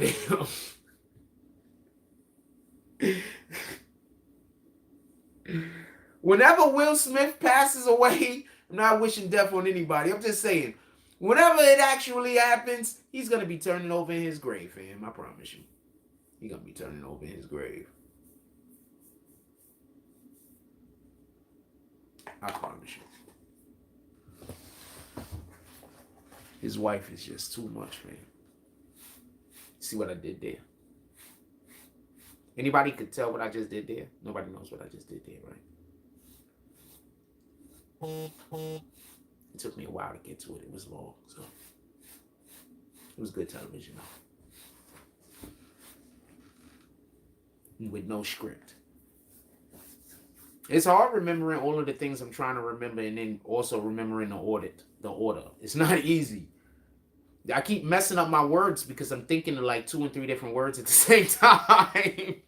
Whenever Will Smith passes away, I'm not wishing death on anybody. I'm just saying, whenever it actually happens, he's gonna be turning over in his grave, fam. I promise you. He's gonna be turning over in his grave. I promise you. His wife is just too much, man. See what I did there? Anybody could tell what I just did there? Nobody knows what I just did there, right? It took me a while to get to it. It was long, so it was good television, though. With no script. It's hard remembering all of the things I'm trying to remember and then also remembering the order. It's not easy. I keep messing up my words because I'm thinking of like 2 and 3 different words at the same time.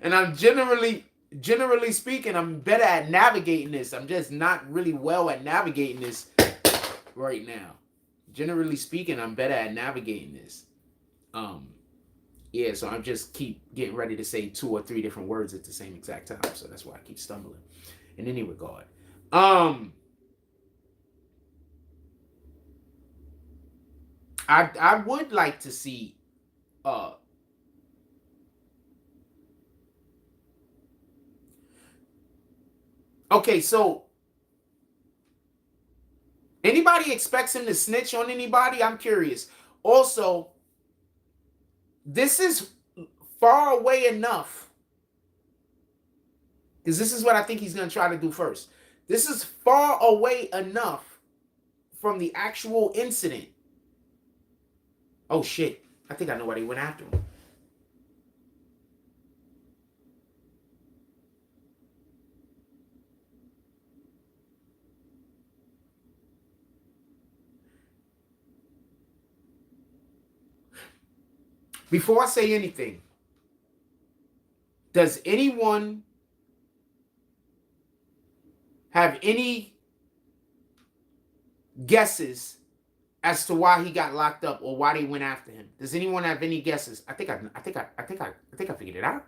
And I'm generally speaking, I'm better at navigating this. I'm just not really well at navigating this right now. Generally speaking, I'm better at navigating this. Yeah, so I just keep getting ready to say 2 or 3 different words at the same exact time. So that's why I keep stumbling in any regard. I would like to see okay, so anybody expects him to snitch on anybody? I'm curious. Also, this is far away enough, because this is what I think he's going to try to do first. This is far away enough from the actual incident. Oh, shit. I think I know why they went after him. Before I say anything, does anyone have any guesses as to why he got locked up or why they went after him? Does anyone have any guesses? I think I figured it out.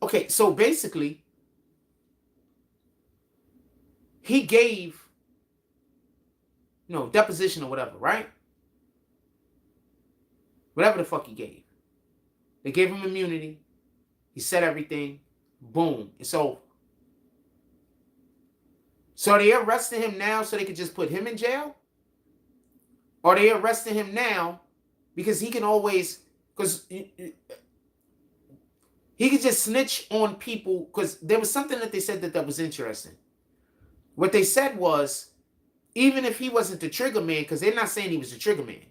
Okay, so basically, he gave, deposition or whatever, right? Whatever the fuck he gave. They gave him immunity. He said everything. Boom. And so they arrested him now so they could just put him in jail? Or they arrested him now because he can always, because he could just snitch on people, because there was something that they said that was interesting. What they said was, even if he wasn't the trigger man, because they're not saying he was the trigger man.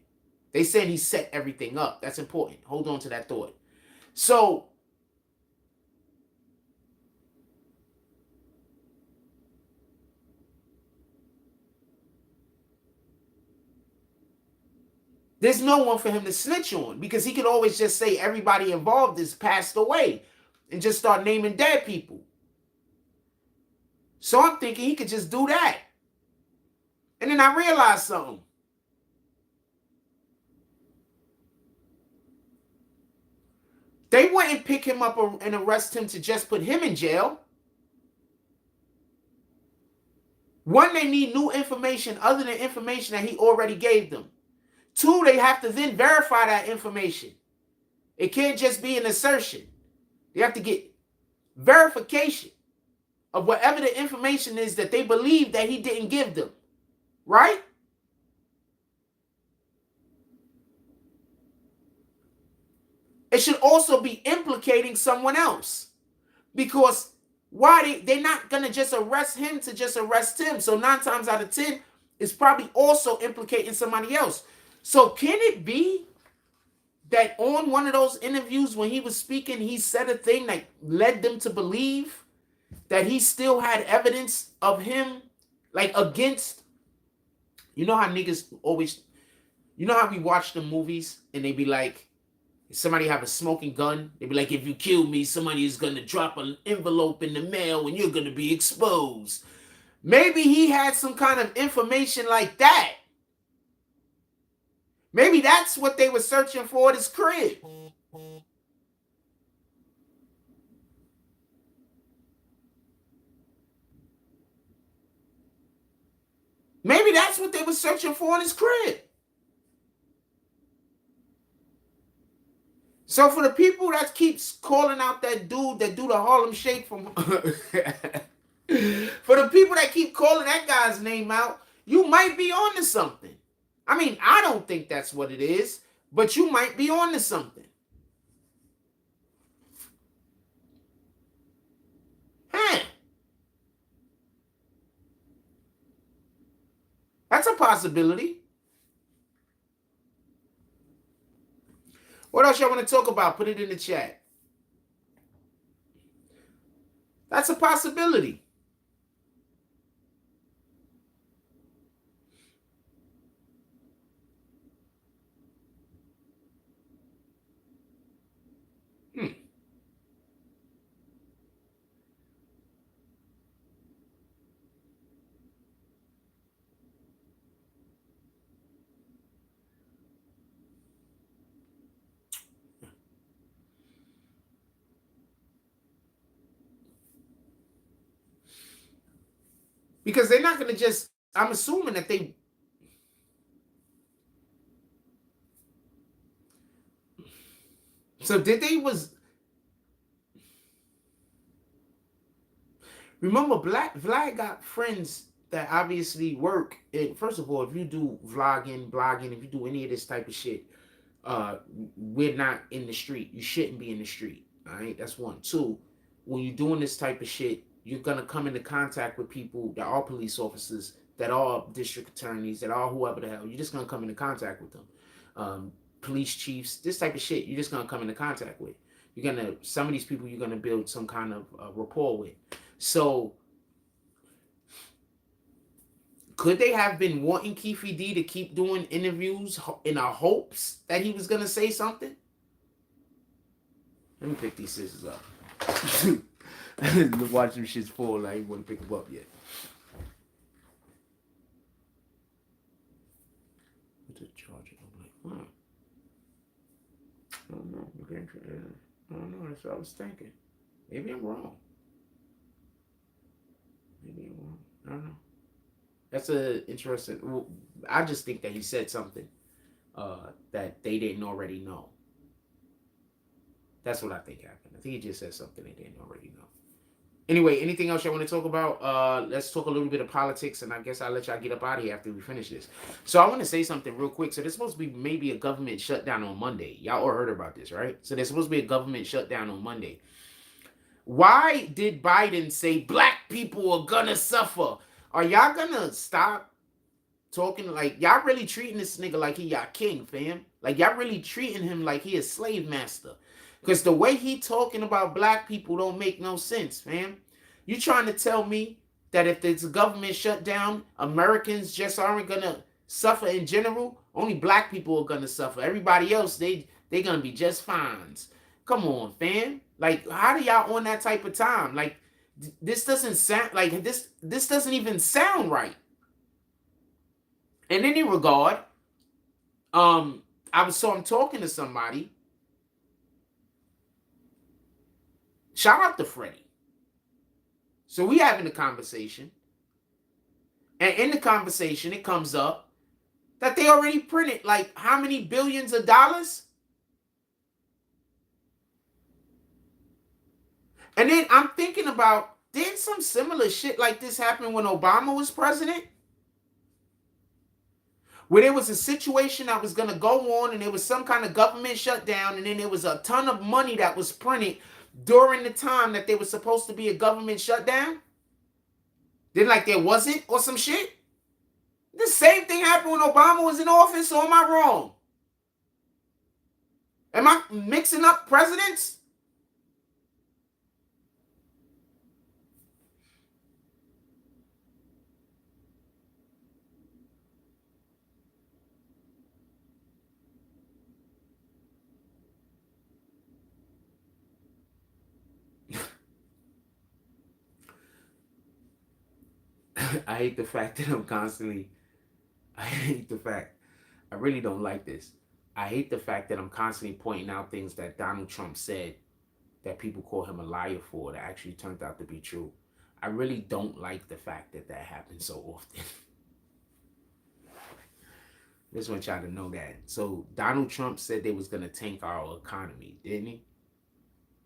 They said he set everything up. That's important. Hold on to that thought. So, there's no one for him to snitch on, because he could always just say everybody involved is passed away and just start naming dead people. So I'm thinking he could just do that. And then I realized something. They wouldn't pick him up and arrest him to just put him in jail. One, they need new information other than information that he already gave them. Two, they have to then verify that information. It can't just be an assertion. They have to get verification of whatever the information is that they believe that he didn't give them. Right? It should also be implicating someone else. Because they're not going to just arrest him to just arrest him. So 9 times out of 10, it's probably also implicating somebody else. So can it be that on one of those interviews when he was speaking, he said a thing that led them to believe that he still had evidence of him, like against, you know how niggas always, you know how we watch the movies and they be like, somebody have a smoking gun, they be like, if you kill me, somebody is going to drop an envelope in the mail and you're going to be exposed. Maybe he had some kind of information like that. Maybe that's what they were searching for at his crib. Maybe that's what they were searching for in his crib. So for the people that keeps calling out that dude that do the Harlem Shake from... for the people that keep calling that guy's name out, you might be on to something. I mean, I don't think that's what it is, but you might be on to something. Huh. That's a possibility. What else y'all want to talk about? Put it in the chat. That's a possibility. Because they're not going to just, I'm assuming that they... So did they was... Remember, Vlad got friends that obviously work. And first of all, if you do vlogging, blogging, if you do any of this type of shit, we're not in the street. You shouldn't be in the street. All right, that's one. Two, when you're doing this type of shit, you're gonna come into contact with people that are police officers, that are district attorneys, that are whoever the hell. You're just gonna come into contact with them. Police chiefs, this type of shit, you're just gonna come into contact with. Some of these people you're gonna build some kind of rapport with. So, could they have been wanting Keefe D to keep doing interviews in our hopes that he was going to say something? Let me pick these scissors up. Watch them shits fall. I ain't want to pick them up yet. What's the charger? I'm like, I don't know. I don't know. That's what I was thinking. Maybe I'm wrong. Maybe I'm wrong. I don't know. That's a interesting. I just think that he said something that they didn't already know. That's what I think happened. I think he just said something they didn't already know. Anyway, anything else you want to talk about? Let's talk a little bit of politics, and I guess I'll let y'all get up out of here after we finish this. So I want to say something real quick. So there's supposed to be maybe a government shutdown on Monday. Y'all all heard about this, right? So there's supposed to be a government shutdown on Monday. Why did Biden say black people are gonna suffer? Are y'all gonna stop talking like y'all really treating this nigga like he y'all king, fam? Like y'all really treating him like he a slave master? Because the way he talking about black people don't make no sense, fam. You trying to tell me that if there's a government shutdown, Americans just aren't gonna suffer in general? Only black people are gonna suffer. Everybody else, they gonna be just fines. Come on, fam. Like, how do y'all on that type of time? Like, this doesn't sound like this doesn't even sound right. In any regard, I'm talking to somebody. Shout out to Freddie. So we having a conversation, and in the conversation, it comes up that they already printed like how many billions of dollars? And then I'm thinking about, did some similar shit like this happen when Obama was president? Where there was a situation that was going to go on and there was some kind of government shutdown, and then there was a ton of money that was printed during the time that there was supposed to be a government shutdown? Then like there wasn't, or some shit? The same thing happened when Obama was in office, or am I wrong? Am I mixing up presidents? I hate the fact that I really don't like this. I hate the fact that I'm constantly pointing out things that Donald Trump said that people call him a liar for that actually turned out to be true. I really don't like the fact that that happens so often. Just want y'all to know that. So Donald Trump said they was gonna tank our economy, didn't he?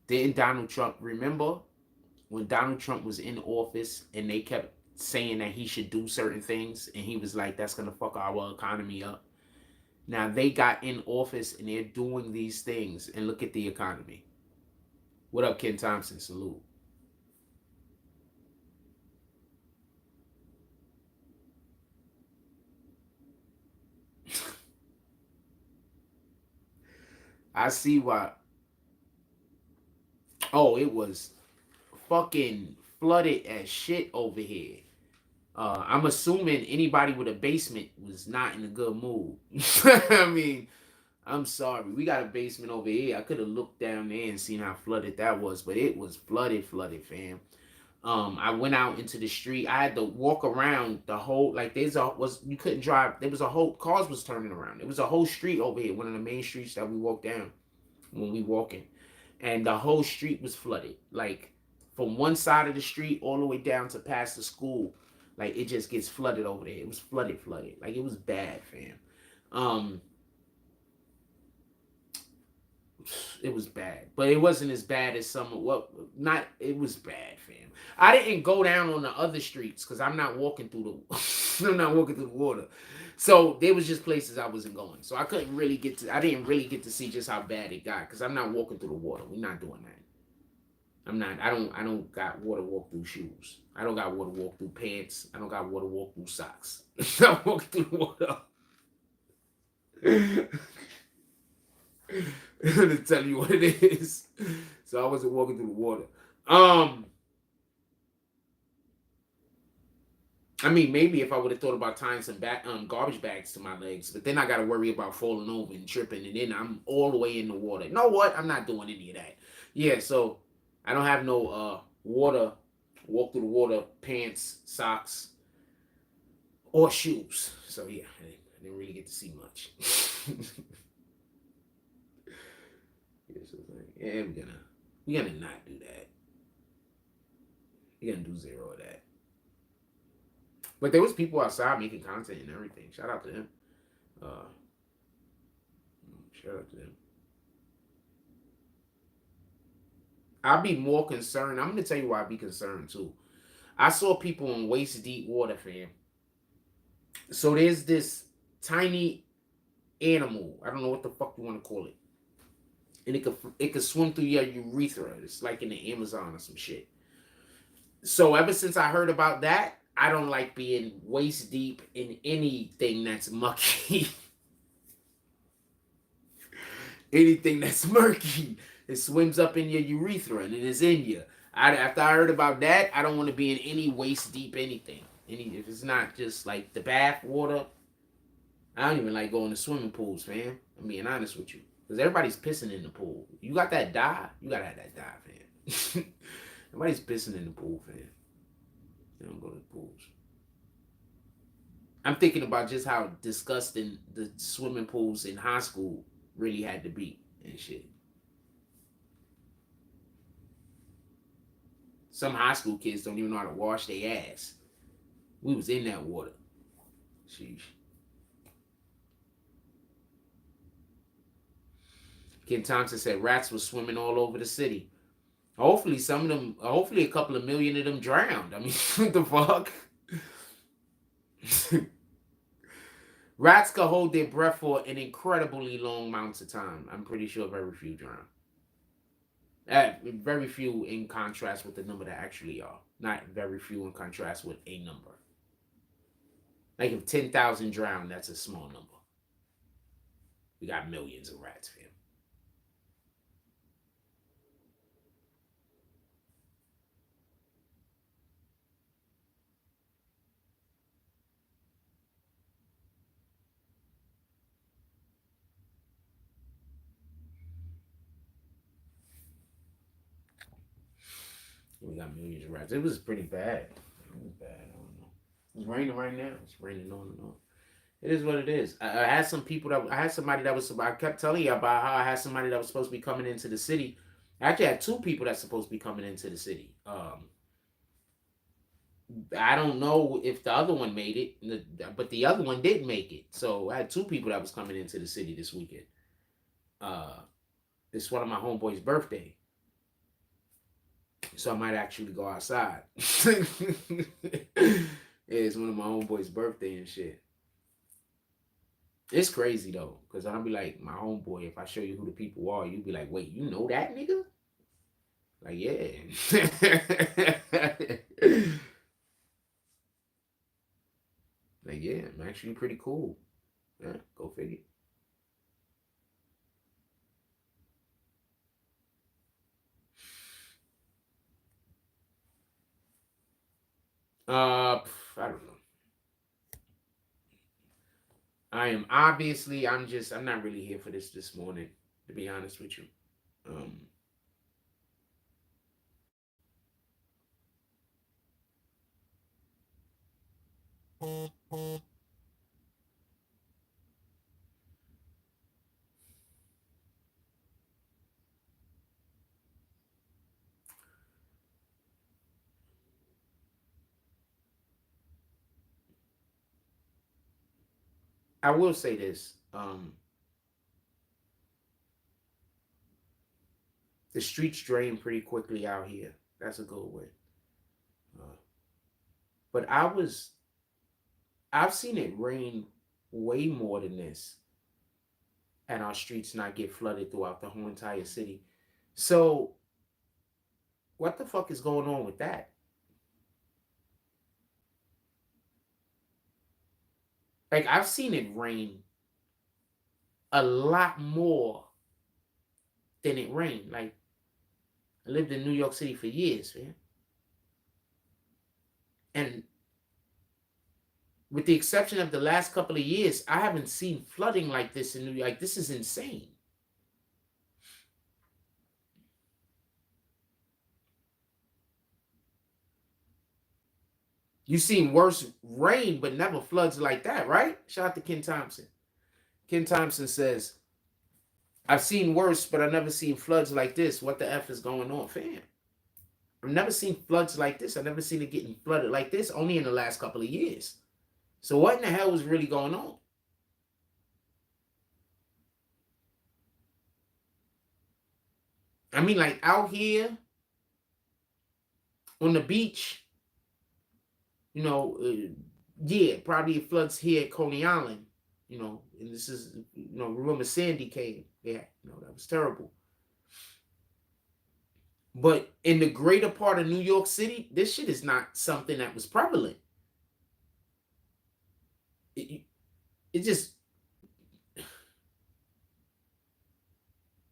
Didn't Donald Trump remember when Donald Trump was in office and they kept saying that he should do certain things and he was like, that's gonna fuck our economy up? Now they got in office and they're doing these things, and look at the economy. What up, Ken Thompson? Salute. I see why. Oh, it was fucking flooded as shit over here. I'm assuming anybody with a basement was not in a good mood. I mean, I'm sorry. We got a basement over here. I could have looked down there and seen how flooded that was, but it was flooded, fam. I went out into the street. I had to walk around the whole, like you couldn't drive. There was a whole, cars was turning around. There was a whole street over here, one of the main streets that we walked down when we walking, and the whole street was flooded. Like from one side of the street all the way down to past the school. Like it just gets flooded over there. It was flooded. Like it was bad, fam. It was bad, but it wasn't as bad as some. It was bad, fam. I didn't go down on the other streets because I'm not walking through the. I'm not walking through the water, so there was just places I wasn't going. So I couldn't really get to. I didn't really get to see just how bad it got because I'm not walking through the water. We're not doing that. I'm not. I don't got water walk through shoes. I don't got water walk through pants. I don't got water walk through socks. I walk through the water. To tell you what it is. So I wasn't walking through the water. I mean, maybe if I would have thought about tying some garbage bags to my legs, but then I got to worry about falling over and tripping, and then I'm all the way in the water. You know what? I'm not doing any of that. Yeah, so I don't have no water, walk through the water, pants, socks, or shoes. So yeah, I didn't really get to see much. Yeah, we're gonna not do that. He gonna do zero of that. But there was people outside making content and everything. Shout out to him. Uh, Shout out to him. I'd be more concerned. I'm gonna tell you why I'd be concerned too. I saw people in waist deep water, fam. So there's this tiny animal. I don't know what the fuck you want to call it. And it could swim through your urethra. It's like in the Amazon or some shit. So ever since I heard about that, I don't like being waist deep in anything that's mucky. Anything that's murky. It swims up in your urethra and it is in you. After I heard about that, I don't want to be in any waist deep anything. If it's not just like the bath water, I don't even like going to swimming pools, man. I'm being honest with you. Because everybody's pissing in the pool. You got that dye? You got to have that dye, man. Nobody's pissing in the pool, fam. They don't go to the pools. I'm thinking about just how disgusting the swimming pools in high school really had to be and shit. Some high school kids don't even know how to wash their ass. We was in that water. Sheesh. Ken Thompson said rats was swimming all over the city. Hopefully some of them, hopefully a couple of million of them drowned. I mean, what the fuck? Rats can hold their breath for an incredibly long amount of time. I'm pretty sure very few drown. Very few in contrast with the number that actually are. Not very few in contrast with a number. Like if 10,000 drown, that's a small number. We got millions of rats, fam. We got millions of rats. It was pretty bad. It was bad. I don't know. It's raining right now. It's raining on and on. It is what it is. I had some people that I had somebody that was. I kept telling you about how I had somebody that was supposed to be coming into the city. I actually had two people that's supposed to be coming into the city. I don't know if the other one made it, but the other one did make it. So I had two people that was coming into the city this weekend. It's one of my homeboys' birthday. So I might actually go outside. It's one of my homeboys' birthday and shit. It's crazy though, because I'll be like, my homeboy, if I show you who the people are, you'll be like, wait, you know that nigga? Like, yeah. Like, yeah, I'm actually pretty cool. Yeah, go figure. I don't know. I'm not really here for this morning, to be honest with you. I will say this. The streets drain pretty quickly out here. That's a good way. But I've seen it rain way more than this, and our streets not get flooded throughout the whole entire city. So, what the fuck is going on with that? Like, I've seen it rain a lot more than it rained. Like, I lived in New York City for years, man. And with the exception of the last couple of years, I haven't seen flooding like this in New York. Like, this is insane. You've seen worse rain, but never floods like that, right? Shout out to Ken Thompson. Ken Thompson says, I've seen worse, but I've never seen floods like this. What the F is going on, fam? I've never seen floods like this. I've never seen it getting flooded like this, only in the last couple of years. So what in the hell was really going on? I mean, like out here on the beach, you know, yeah, probably it floods here at Coney Island, you know, and this is, you know, remember Sandy came. Yeah, you know, that was terrible. But in the greater part of New York City, this shit is not something that was prevalent. It just,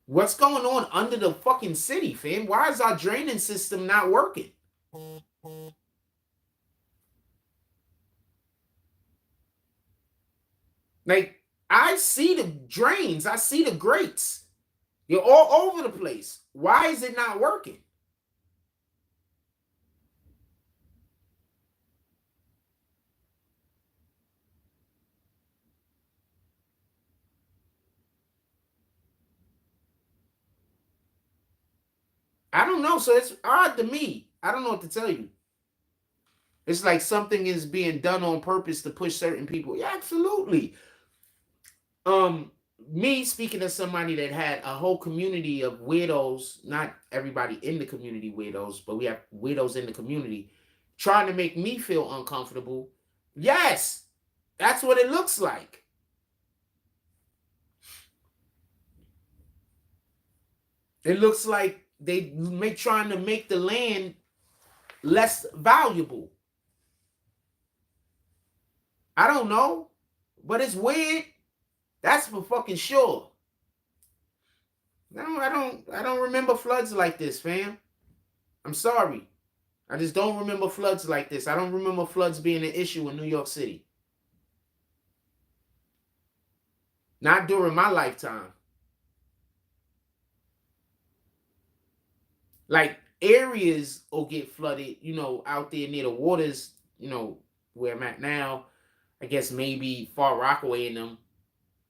what's going on under the fucking city, fam? Why is our draining system not working? Like, I see the drains, I see the grates. You're all over the place. Why is it not working? I don't know. So it's odd to me. I don't know what to tell you. It's like something is being done on purpose to push certain people. Yeah, absolutely. Me speaking as somebody that had a whole community of weirdos, not everybody in the community weirdos, but we have weirdos in the community trying to make me feel uncomfortable. Yes, that's what it looks like. It looks like they trying to make the land less valuable. I don't know, but it's weird. That's for fucking sure. No, I don't remember floods like this, fam. I'm sorry. I just don't remember floods like this. I don't remember floods being an issue in New York City. Not during my lifetime. Like, areas will get flooded, you know, out there near the waters, you know, where I'm at now. I guess maybe Far Rockaway in them.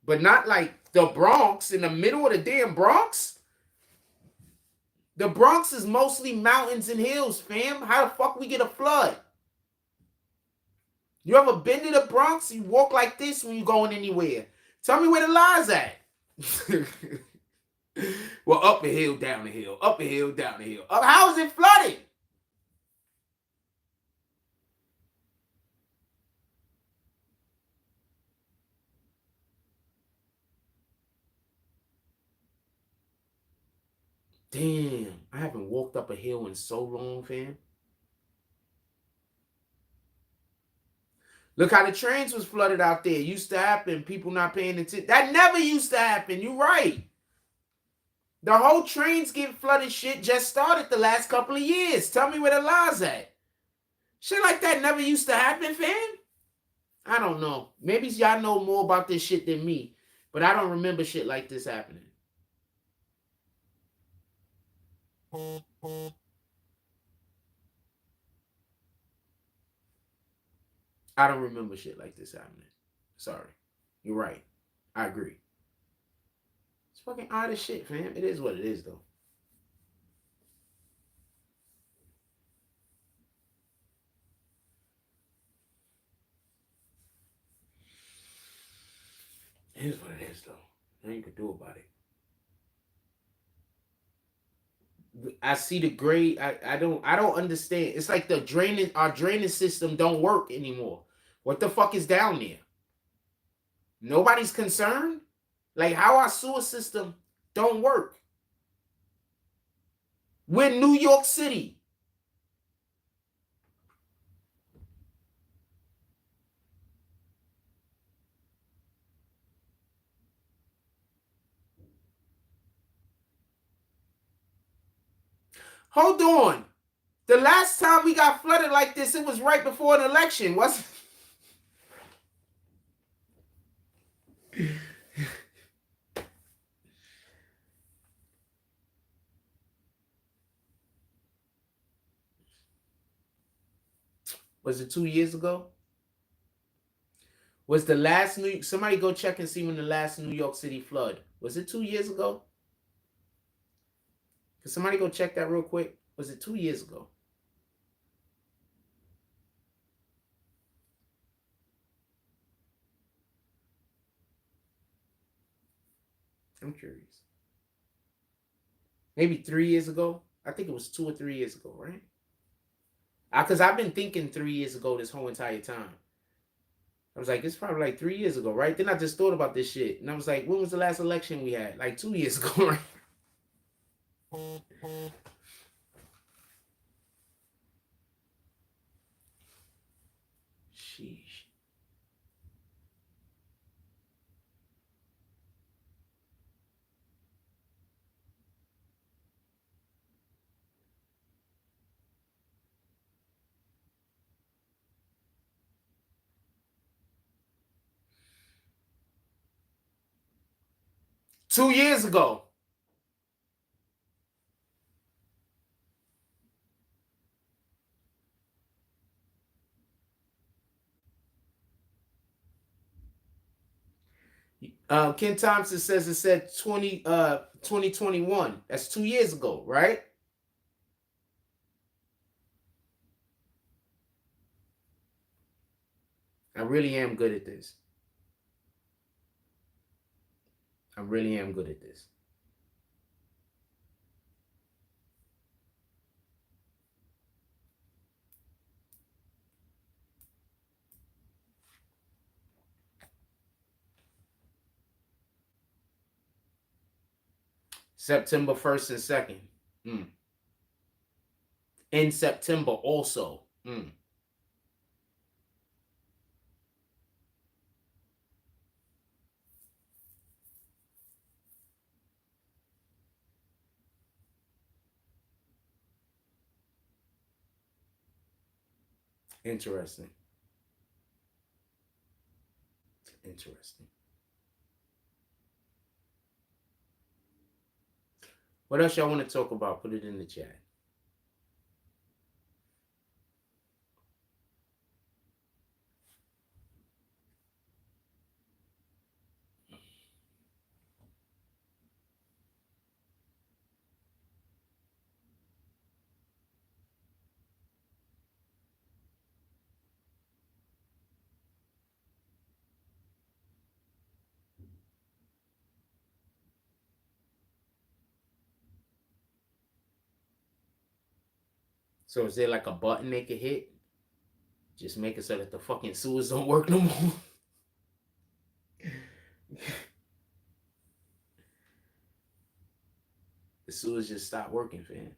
But not like the Bronx, in the middle of the damn Bronx. The Bronx is mostly mountains and hills, fam. How the fuck we get a flood? You ever been to the Bronx? You walk like this when you going anywhere. Tell me where the lies at. Well, up a hill, down a hill, up a hill, down a hill. How is it flooded? Damn, I haven't walked up a hill in so long, fam. Look how the trains was flooded out there. Used to happen. People not paying attention. That never used to happen. You right. The whole trains get flooded shit just started the last couple of years. Tell me where the lies at. Shit like that never used to happen, fam. I don't know. Maybe y'all know more about this shit than me, but I don't remember shit like this happening. I don't remember shit like this happening. Sorry. You're right. I agree. It's fucking odd as shit, fam. It is what it is, though. It is what it is, though. Nothing you can do about it. I see the grade. I don't understand. It's like our drainage system don't work anymore. What the fuck is down there? Nobody's concerned? Like, how our sewer system don't work? We're New York City. Hold on. The last time we got flooded like this, it was right before an election, wasn't it? Was it 2 years ago? Was the last somebody go check and see when the last New York City flood? Was it 2 years ago? Can somebody go check that real quick? Was it 2 years ago? I'm curious. Maybe 3 years ago. I think it was 2 or 3 years ago, right? Because I've been thinking 3 years ago this whole entire time. I was like, it's probably like 3 years ago, right? Then I just thought about this shit. And I was like, when was the last election we had? Like 2 years ago, right? Sheesh. Two years ago. Ken Thompson says it said 2021. That's 2 years ago, right? I really am good at this. I really am good at this. September 1st and 2nd. In September also. Interesting. Interesting. What else y'all want to talk about? Put it in the chat. So is there like a button they could hit? Just make it so that the fucking sewers don't work no more. The sewers just stop working, fam.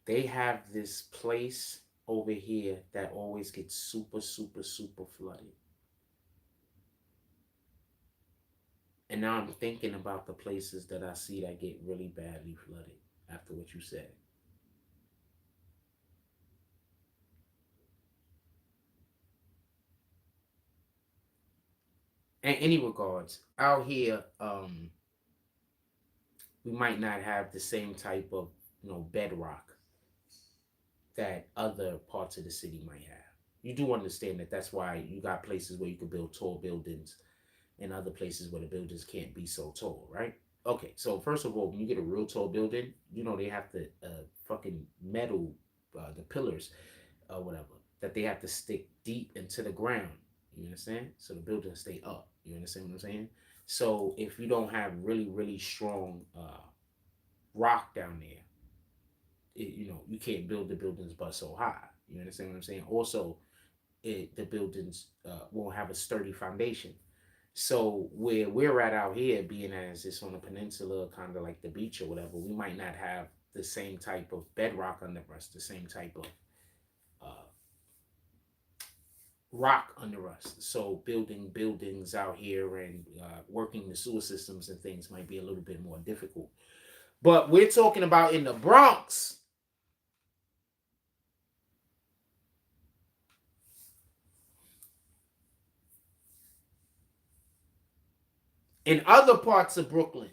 They have this place over here that always gets super, super, super flooded. And now I'm thinking about the places that I see that get really badly flooded after what you said. In any regards, out here, we might not have the same type of, bedrock that other parts of the city might have. You do understand that that's why you got places where you can build tall buildings and other places where the buildings can't be so tall, right? Okay, so first of all, when you get a real tall building, they have to fucking metal the pillars or whatever that they have to stick deep into the ground. You understand? So the buildings stay up. You understand what I'm saying? So if you don't have really really strong rock down there, you can't build the buildings but so high. You understand what I'm saying? Also, the buildings won't have a sturdy foundation. So where we're at out here, being as it's on a peninsula, kind of like the beach or whatever, we might not have the same type of bedrock under us, the same type of rock under us. So building buildings out here and working the sewer systems and things might be a little bit more difficult. But we're talking about in the Bronx. In other parts of Brooklyn,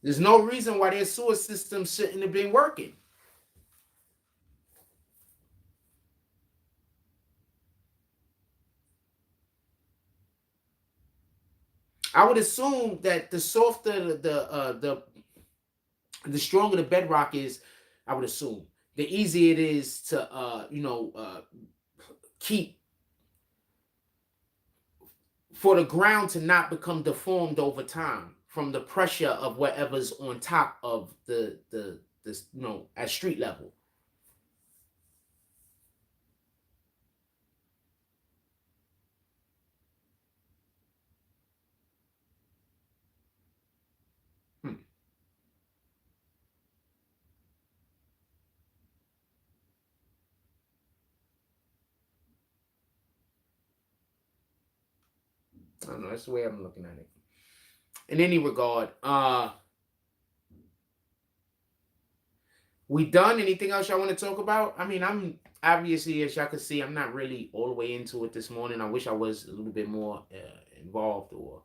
there's no reason why their sewer system shouldn't have been working. I would assume that the softer the stronger the bedrock is, I would assume the easier it is to keep for the ground to not become deformed over time from the pressure of whatever's on top of the at street level. Hmm. I don't know. That's the way I'm looking at it. In any regard, we done? Anything else y'all want to talk about? I mean, I'm obviously, as y'all can see, I'm not really all the way into it this morning. I wish I was a little bit more involved or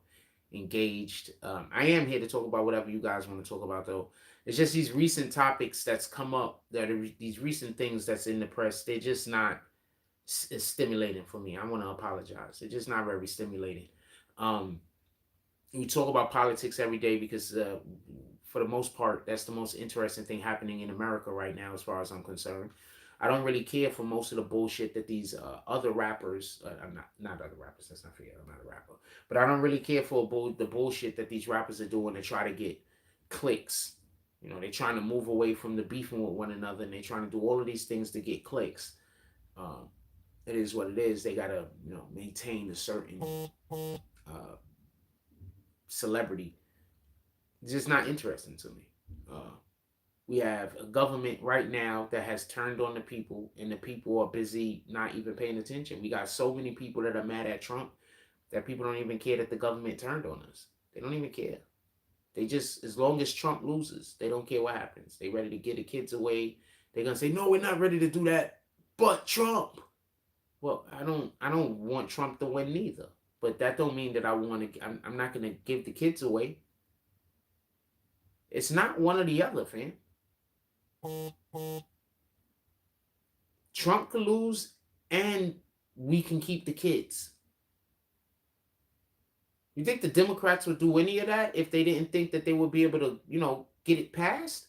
engaged. I am here to talk about whatever you guys want to talk about, though. It's just these recent topics that's come up, that are these recent things that's in the press. They're just not stimulating for me. I want to apologize. They're just not very stimulating. We talk about politics every day because for the most part, that's the most interesting thing happening in America right now, as far as I'm concerned. I don't really care for most of the bullshit that these other rappers. I'm not other rappers. Let's not forget, I'm not a rapper. But I don't really care for the bullshit that these rappers are doing to try to get clicks. You know, they're trying to move away from the beefing with one another, and they're trying to do all of these things to get clicks. It is what it is. They gotta, maintain a certain celebrity. It's just not interesting to me. We have a government right now that has turned on the people, and the people are busy not even paying attention. We got so many people that are mad at Trump that people don't even care that the government turned on us. They don't even care. They just, as long as Trump loses, they don't care what happens. They ready to get the kids away. They're gonna say, no, we're not ready to do that, but Trump. Well, I don't want Trump to win neither. But that don't mean that I want to. I'm not gonna give the kids away. It's not one or the other, fam. Trump could lose, and we can keep the kids. You think the Democrats would do any of that if they didn't think that they would be able to, get it passed?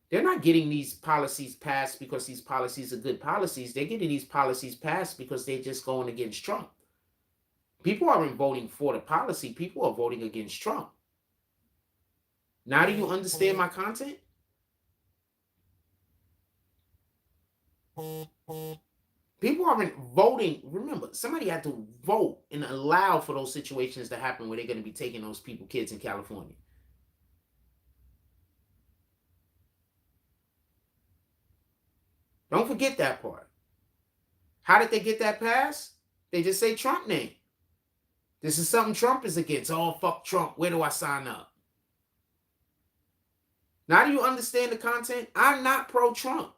They're not getting these policies passed because these policies are good policies. They're getting these policies passed because they're just going against Trump. People aren't voting for the policy. People are voting against Trump. Now do you understand my content? People aren't voting. Remember, somebody had to vote and allow for those situations to happen where they're going to be taking those people, kids in California. Don't forget that part. How did they get that passed? They just say Trump name. This is something Trump is against. Oh, fuck Trump. Where do I sign up? Now do you understand the content? I'm not pro-Trump.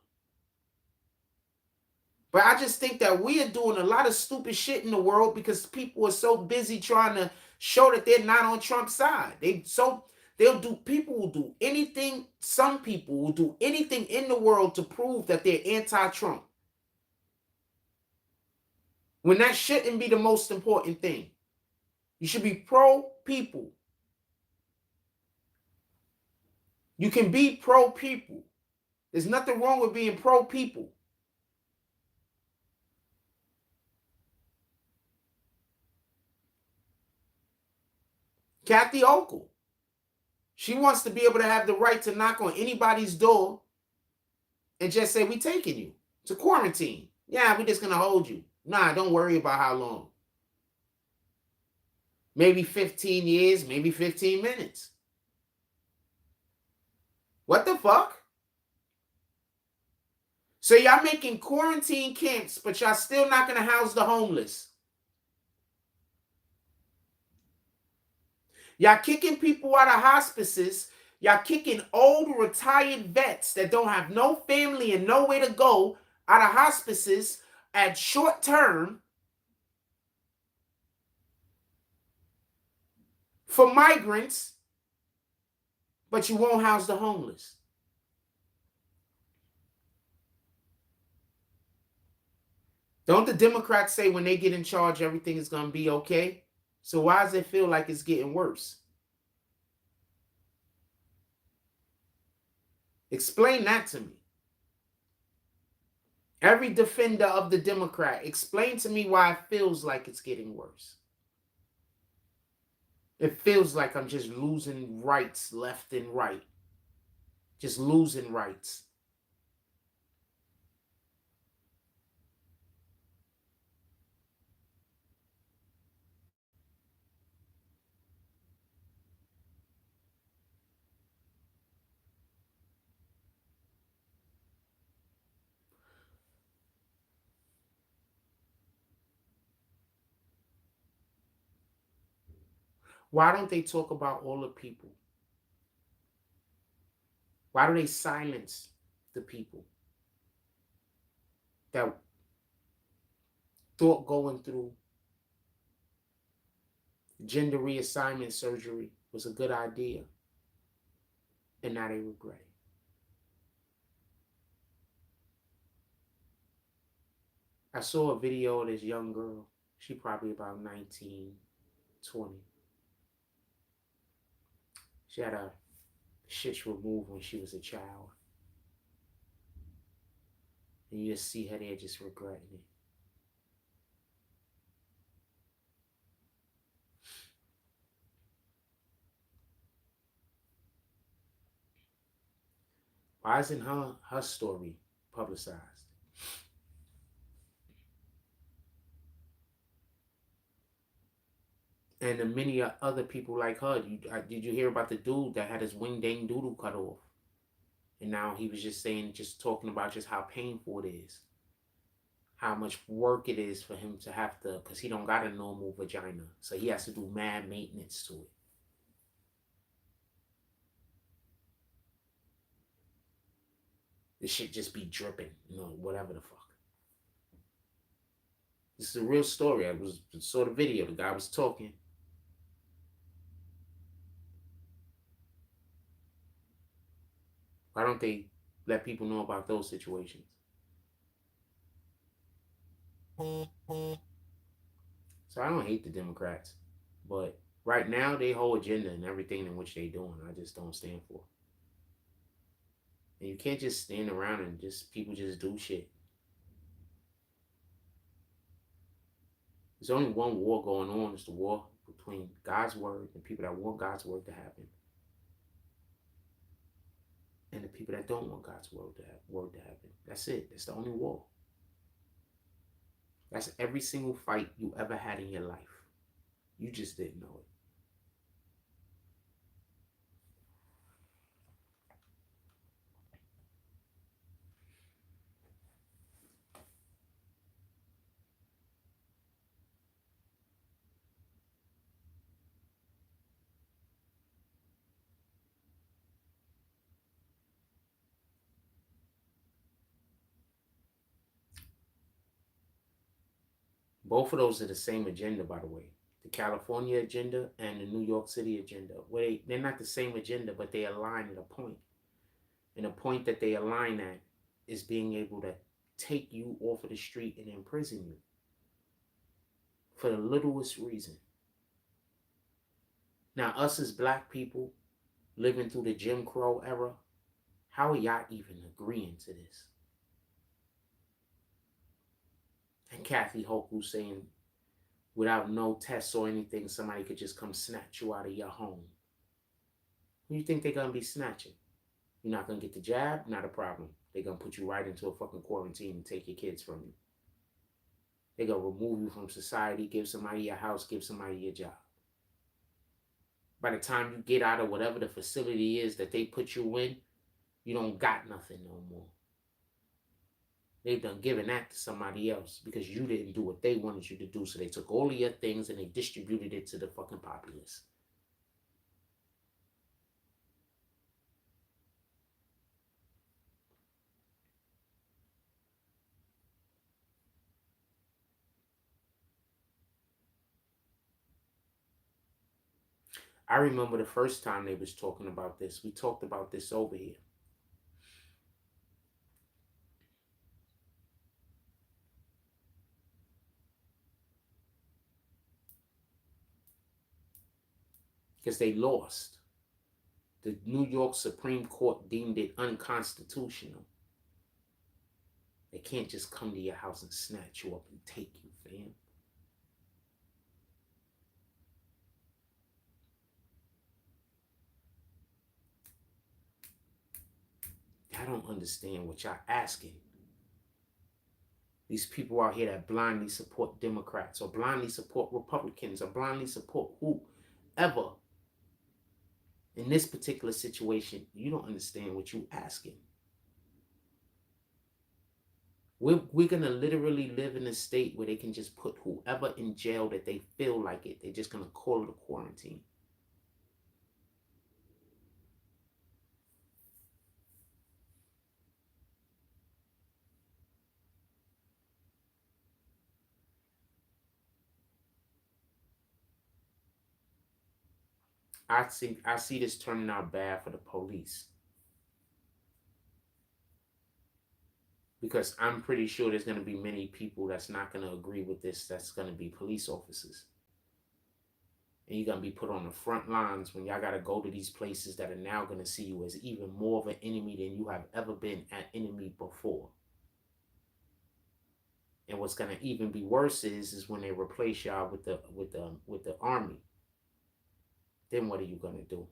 But I just think that we are doing a lot of stupid shit in the world because people are so busy trying to show that they're not on Trump's side. People will do anything, some people will do anything in the world to prove that they're anti-Trump. When that shouldn't be the most important thing. You should be pro-people. You can be pro-people. There's nothing wrong with being pro-people. Kathy Hocul. She wants to be able to have the right to knock on anybody's door and just say, we taking you to quarantine. Yeah, we're just going to hold you. Nah, don't worry about how long. Maybe 15 years, maybe 15 minutes. What the fuck? So y'all making quarantine camps, but y'all still not going to house the homeless. Y'all kicking people out of hospices. Y'all kicking old retired vets that don't have no family and nowhere to go out of hospices at short term for migrants, but you won't house the homeless. Don't the Democrats say when they get in charge, everything is going to be okay? So why does it feel like it's getting worse? Explain that to me. Every defender of the Democrat, explain to me why it feels like it's getting worse. It feels like I'm just losing rights left and right. Just losing rights. Why don't they talk about all the people? Why do they silence the people that thought going through gender reassignment surgery was a good idea and now they regret it? I saw a video of this young girl. She probably about 19, 20. She had her shits removed when she was a child. And you just see her there just regretting it. Why isn't her story publicized? And the many other people like her. Did you hear about the dude that had his wing dang doodle cut off? And now he was just saying, just talking about just how painful it is. How much work it is for him to have to, because he don't got a normal vagina. So he has to do mad maintenance to it. This shit just be dripping, whatever the fuck. This is a real story. I saw the video. The guy was talking. Why don't they let people know about those situations? So I don't hate the Democrats, but right now they whole agenda and everything in which they doing, I just don't stand for. And you can't just stand around and people just do shit. There's only one war going on. It's the war between God's word and people that want God's word to happen, and the people that don't want God's word to happen. That's it. That's the only war. That's every single fight you ever had in your life. You just didn't know it. Both of those are the same agenda, by the way. The California agenda and the New York City agenda. They're not the same agenda, but they align at a point. And the point that they align at is being able to take you off of the street and imprison you for the littlest reason. Now, us as black people living through the Jim Crow era, how are y'all even agreeing to this? And Kathy Hocul saying, without no tests or anything, somebody could just come snatch you out of your home. Who do you think they're going to be snatching? You're not going to get the jab? Not a problem. They're going to put you right into a fucking quarantine and take your kids from you. They're going to remove you from society, give somebody your house, give somebody your job. By the time you get out of whatever the facility is that they put you in, you don't got nothing no more. They've done given that to somebody else because you didn't do what they wanted you to do. So they took all of your things and they distributed it to the fucking populace. I remember the first time they was talking about this. We talked about this over here. because they lost. The New York Supreme Court deemed it unconstitutional. They can't just come to your house and snatch you up and take you, fam. I don't understand what y'all asking. These people out here that blindly support Democrats or blindly support Republicans or blindly support whoever. In this particular situation, you don't understand what you're asking. We're going to literally live in a state where they can just put whoever in jail that they feel like it. They're just going to call it a quarantine. I see this turning out bad for the police. Because I'm pretty sure there's going to be many people that's not going to agree with this. That's going to be police officers. And you're going to be put on the front lines when y'all got to go to these places that are now going to see you as even more of an enemy than you have ever been an enemy before. And what's going to even be worse is when they replace y'all with the army. Then what are you going to do?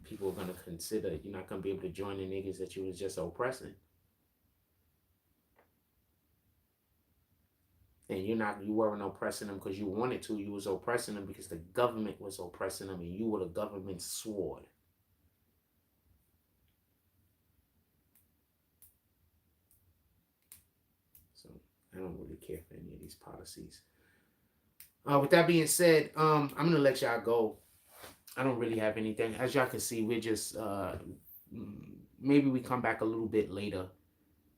People are going to consider you're not going to be able to join the niggas that you was just oppressing. And you weren't oppressing them because you wanted to. You was oppressing them because the government was oppressing them and you were the government's sword. So I don't really care for any of these policies. With that being said, I'm going to let y'all go. I don't really have anything. As y'all can see, we're just, maybe we come back a little bit later.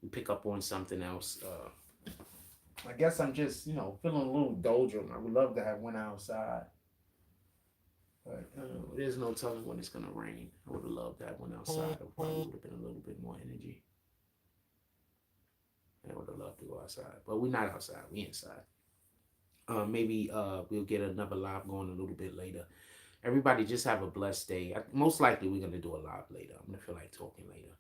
We pick up on something else. I guess I'm just, feeling a little doldrum. I would love to have went outside. But there's no telling when it's going to rain. I would have loved to have went outside. It probably would have been a little bit more energy. I would have loved to go outside. But we're not outside. We inside. Maybe we'll get another live going a little bit later. Everybody just have a blessed day. Most likely we're going to do a live later. I'm going to feel like talking later.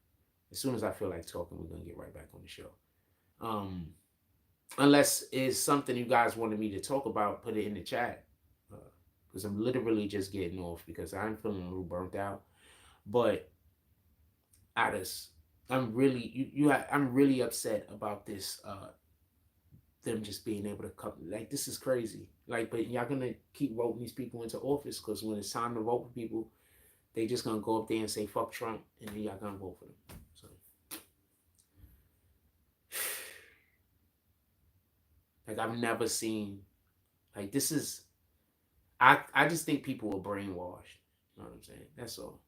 As soon as I feel like talking, we're going to get right back on the show. Unless it's something you guys wanted me to talk about, put it in the chat. Because I'm literally just getting off because I'm feeling a little burnt out. But I'm really upset about this. Them just being able to come. Like, this is crazy. Like, but y'all gonna keep voting these people into office because when it's time to vote for people, they just gonna go up there and say fuck Trump, and then y'all gonna vote for them. So, like, I've never seen, like, this is, I just think people are brainwashed. You know what I'm saying? That's all.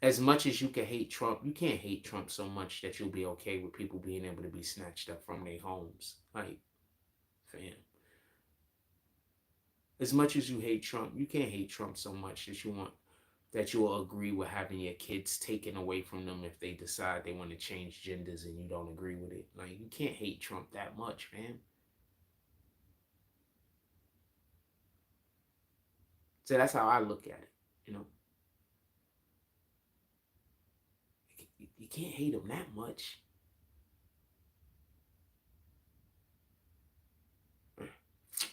As much as you can hate Trump, you can't hate Trump so much that you'll be okay with people being able to be snatched up from their homes. Like, fam. As much as you hate Trump, you can't hate Trump so much that you will agree with having your kids taken away from them if they decide they want to change genders and you don't agree with it. Like, you can't hate Trump that much, man. So that's how I look at it, You can't hate him that much.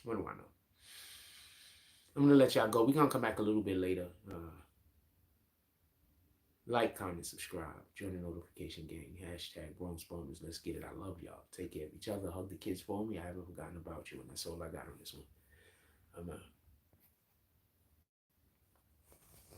What do I know? I'm going to let y'all go. We're going to come back a little bit later. Like, comment, subscribe. Join the notification gang. Hashtag Bronx Boners. Let's get it. I love y'all. Take care of each other. Hug the kids for me. I haven't forgotten about you. And that's all I got on this one. I'm out.